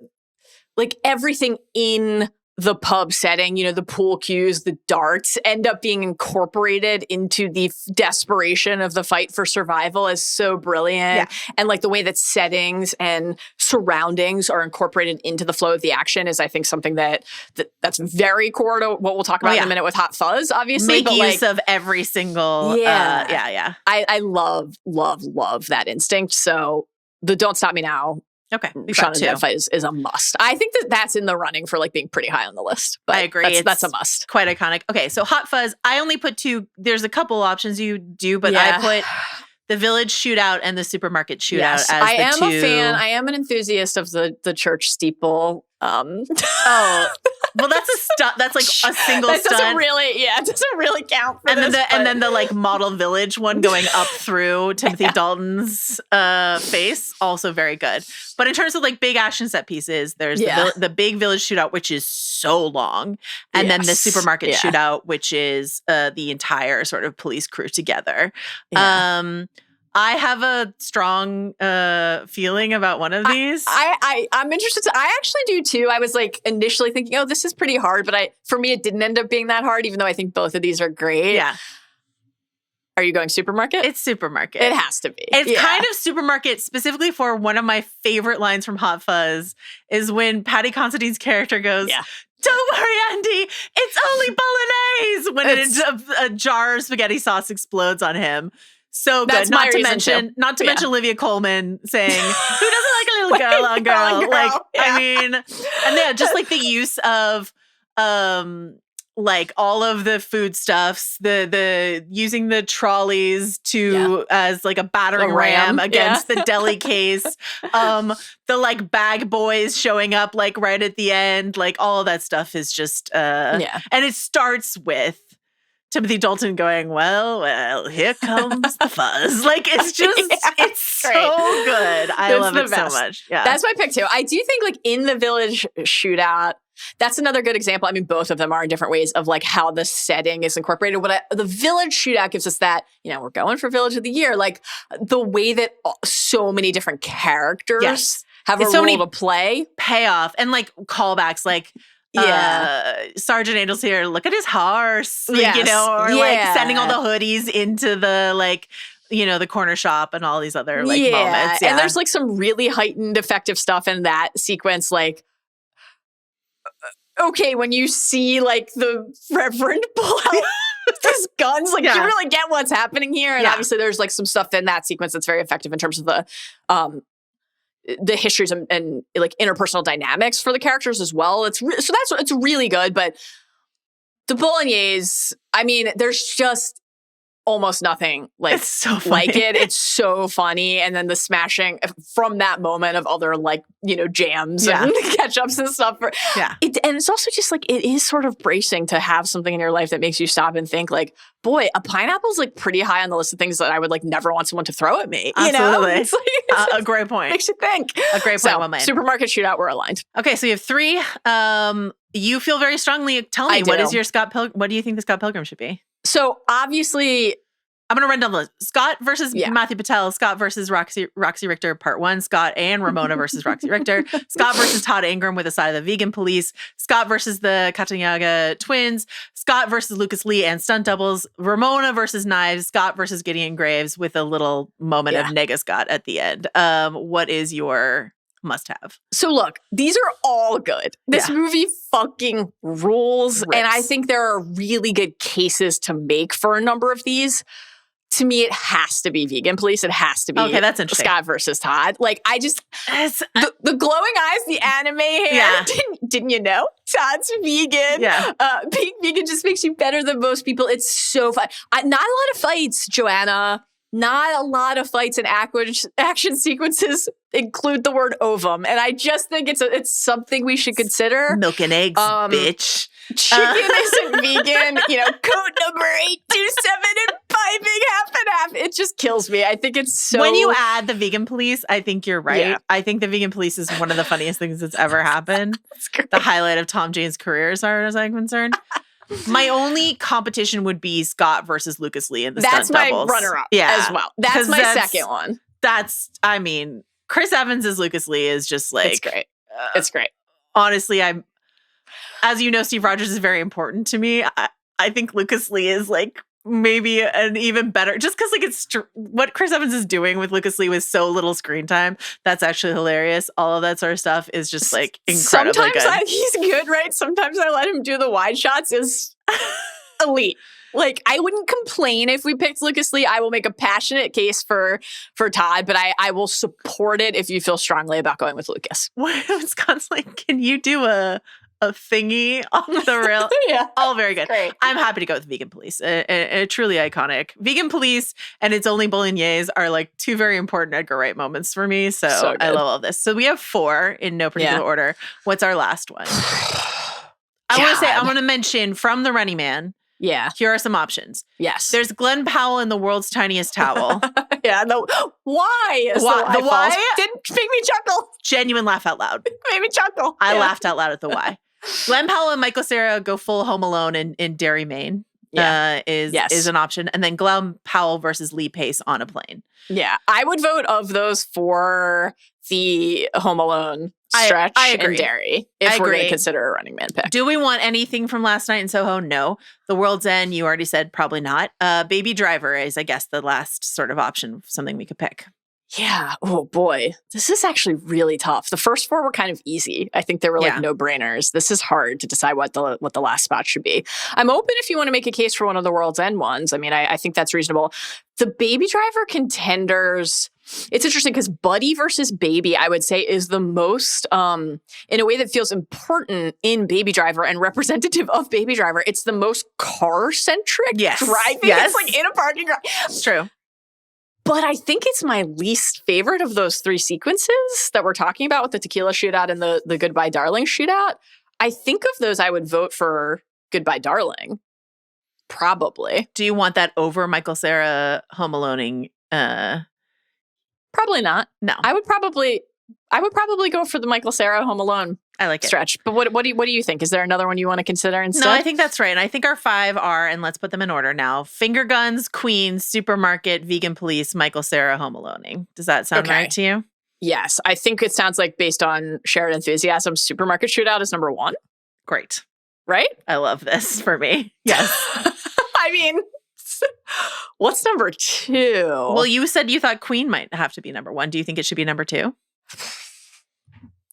everything in the pub setting, the pool cues, the darts end up being incorporated into the desperation of the fight for survival is so brilliant. Yeah. And like the way that settings and surroundings are incorporated into the flow of the action is, I think, something that's very core to what we'll talk about in a minute with Hot Fuzz, obviously. Make use of every single, I love that instinct. So the Don't Stop Me Now. Okay, Shaun of the Dead fight is a must. I think that's in the running for like being pretty high on the list. But I agree. That's a must. Quite iconic. Okay, so Hot Fuzz, I only put 2. There's a couple options you do, but I put the village shootout and the supermarket shootout as the 2. I am a fan. I am an enthusiast of the church steeple. Well, that's like a single that stunt. It doesn't really count for and then the like model village one going up through Timothy Dalton's face, also very good. But in terms of like big action set pieces, there's the big village shootout, which is so long, and then the supermarket shootout, which is the entire sort of police crew together. Yeah. I have a strong feeling about one of these. I'm interested. I actually do too. I was like initially thinking, oh, this is pretty hard, but for me, it didn't end up being that hard, even though I think both of these are great. Yeah. Are you going supermarket? It's supermarket. It has to be. It's kind of supermarket specifically for one of my favorite lines from Hot Fuzz is when Patty Considine's character goes, "Don't worry, Andy, it's only bolognese," when a jar of spaghetti sauce explodes on him. So good. That's Not to mention Olivia Colman saying, "Who doesn't like a little girl on girl?" Like, I mean, and just like the use of like all of the foodstuffs, the using the trolleys to as like a battering ram against the deli case, the like bag boys showing up like right at the end, like all of that stuff is just and it starts with Timothy Dalton going, well, here comes the fuzz. Like, it's just, it's so good. I love it so much. Yeah. That's my pick too. I do think like in the Village shootout, that's another good example. I mean, both of them are in different ways of like how the setting is incorporated. The Village shootout gives us that, we're going for Village of the Year. Like the way that so many different characters have a role to play. Payoff and like callbacks, like, Sergeant Angel's here, look at his horse, or like sending all the hoodies into the like, the corner shop and all these other like moments. Yeah. And there's like some really heightened effective stuff in that sequence. Like, okay, when you see like the Reverend pull out his guns, like you really get what's happening here. And obviously there's like some stuff in that sequence that's very effective in terms of the histories and like interpersonal dynamics for the characters as well. It's really good. But the Bolognese, I mean, there's just almost nothing like it's so like it. It's so funny. And then the smashing from that moment of other like, jams and ketchups and stuff. And it's also just like, it is sort of bracing to have something in your life that makes you stop and think like, boy, a pineapple's like pretty high on the list of things that I would like never want someone to throw at me. Absolutely. It's like, a great point. Makes you think. A great point. Well made. Supermarket shootout, we're aligned. Okay, so you have 3. You feel very strongly. Tell me, what is your what do you think the Scott Pilgrim should be? So obviously, I'm going to run down the list. Scott versus Matthew Patel. Scott versus Roxy Richter, part 1. Scott and Ramona versus Roxy Richter. Scott versus Todd Ingram with the side of the vegan police. Scott versus the Katanyaga twins. Scott versus Lucas Lee and stunt doubles. Ramona versus Knives. Scott versus Gideon Graves with a little moment of Nega Scott at the end. What is your must-have? So look, these are all good. This movie fucking rules. Rips. And I think there are really good cases to make for a number of these. To me, it has to be Vegan Police. It has to be that's interesting. Scott versus Todd. Like, I just, the glowing eyes, the anime hair, didn't you know? Todd's vegan. Yeah. Being vegan just makes you better than most people. It's so fun. Not a lot of fights, Joanna. Not a lot of fights and action sequences include the word ovum. And I just think it's something we should consider. Milk and eggs, bitch. Chicken isn't vegan. Code number 827 and piping half and half. It just kills me. I think it's so... When you add the Vegan Police, I think you're right. Yeah. I think the Vegan Police is one of the funniest things that's ever happened. The highlight of Tom Jane's career, as far as I'm concerned. My only competition would be Scott versus Lucas Lee in the stunt doubles. That's my runner-up as well. That's my second one. I mean, Chris Evans as Lucas Lee is just like... It's great. It's great. Honestly, as you know, Steve Rogers is very important to me. I think Lucas Lee is like maybe an even better, just because like it's what Chris Evans is doing with Lucas Lee with so little screen time. That's actually hilarious. All of that sort of stuff is just like incredibly good. Sometimes he's good, right? Sometimes I let him do the wide shots. Is elite. Like, I wouldn't complain if we picked Lucas Lee. I will make a passionate case for Todd, but I will support it if you feel strongly about going with Lucas. Scott's like, can you do a thingy on the rail? All very good. Great. I'm happy to go with Vegan Police. A truly iconic. Vegan Police and It's Only Bolognese are like 2 very important Edgar Wright moments for me. So I love all this. So we have 4 in no particular order. What's our last one? I want to mention from The Running Man. Yeah. Here are some options. Yes. There's Glenn Powell in The World's Tiniest Towel. Why? The why didn't make me chuckle. Genuine laugh out loud. Made me chuckle. I laughed out loud at the why. Glenn Powell and Michael Cera go full Home Alone in Derry, Maine. Is an option. And then Glenn Powell versus Lee Pace on a plane. Yeah. I would vote of those for the Home Alone Stretch I agree. and dairy if we're going to consider a Running Man pick. Do we want anything from Last Night in Soho? No. The World's End, you already said probably not. Baby Driver is, I guess, the last sort of option, something we could pick. Yeah. Oh, boy. This is actually really tough. The first four were kind of easy. I think they were like no-brainers. This is hard to decide what the last spot should be. I'm open if you want to make a case for one of the World's End ones. I mean, I think that's reasonable. The Baby Driver contenders, it's interesting because Buddy versus Baby, I would say, is the most, in a way that feels important in Baby Driver and representative of Baby Driver. It's the most car-centric driving. It's like in a parking garage. It's true. But I think it's my least favorite of those three sequences that we're talking about with the tequila shootout and the Goodbye Darling shootout. I think of those, I would vote for Goodbye Darling. Probably. Do you want that over Michael Cera Home Aloneing? Probably not. No. I would probably go for the Michael Cera Home Alone stretch. But what do you think? Is there another one you want to consider instead? No, I think that's right. And I think our 5 are, and let's put them in order now: Finger Guns, Queen, Supermarket, Vegan Police, Michael Cera Home Aloneing. Does that sound right to you? Yes. I think it sounds like, based on shared enthusiasm, Supermarket Shootout is number 1. Great. Right? I love this for me. Yes. I mean, what's number 2? Well, you said you thought Queen might have to be number 1. Do you think it should be number 2?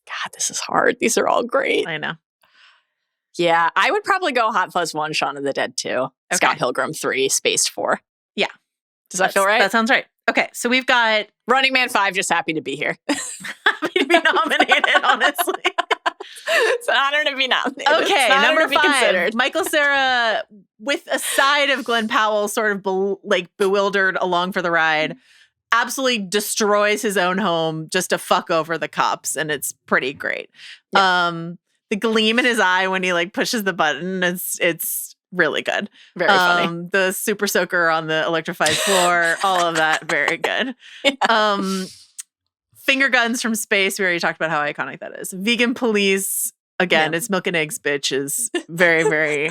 God, this is hard. These are all great. I know. Yeah, I would probably go Hot Fuzz 1, Shaun of the Dead 2, Scott Pilgrim 3, Spaced 4. Yeah. Does that feel right? That sounds right. Okay, so we've got Running Man 5, just happy to be here. Happy to be nominated, honestly. It's an honor to be nominated. Okay, number 5, Michael Cera, with a side of Glenn Powell sort of bewildered along for the ride, absolutely destroys his own home just to fuck over the cops, and it's pretty great. Yeah. The gleam in his eye when he pushes the button, it's really good. Very funny. The super soaker on the electrified floor, all of that, very good. Yeah. Finger Guns from Space, we already talked about how iconic that is. Vegan Police, again, it's Milk and Eggs, bitch, is very, very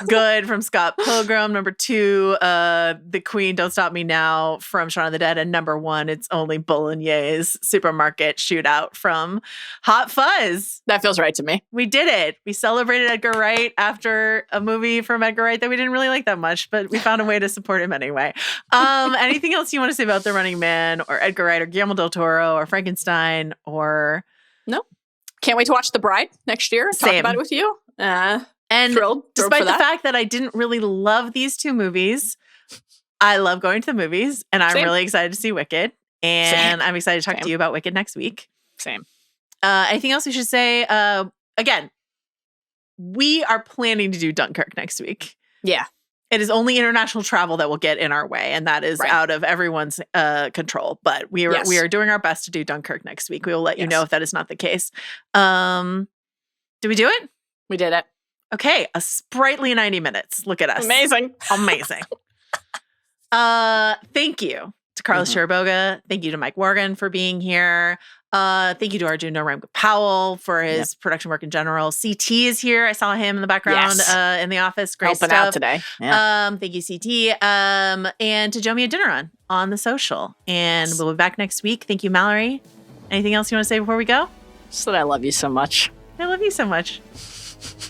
good from Scott Pilgrim. Number 2, The Queen, Don't Stop Me Now from Shaun of the Dead. And number 1, It's Only Bolognese Supermarket Shootout from Hot Fuzz. That feels right to me. We did it. We celebrated Edgar Wright after a movie from Edgar Wright that we didn't really like that much, but we found a way to support him anyway. Anything else you want to say about The Running Man or Edgar Wright or Guillermo del Toro or Frankenstein or... No. Can't wait to watch The Bride next year. Talk about it with you. And thrilled despite the fact that I didn't really love these 2 movies, I love going to the movies, and I'm really excited to see Wicked. And I'm excited to talk to you about Wicked next week. Same. Anything else we should say? Again, we are planning to do Dunkirk next week. Yeah. It is only international travel that will get in our way, and that is out of everyone's control. But we are doing our best to do Dunkirk next week. We will let you know if that is not the case. Did we do it? We did it. Okay, a sprightly 90 minutes. Look at us. Amazing. Thank you to Carlos Chiriboga. Thank you to Mike Wargon for being here. Thank you to Arjuna Ramgopowell for his production work in general. CT is here. I saw him in the background in the office. Great helping stuff. Out today. Yeah. Thank you, CT. And to Jomi Adeniran on the social. And we'll be back next week. Thank you, Mallory. Anything else you want to say before we go? Just that I love you so much. I love you so much.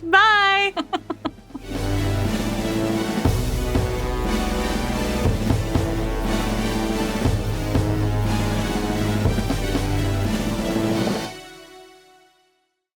Bye.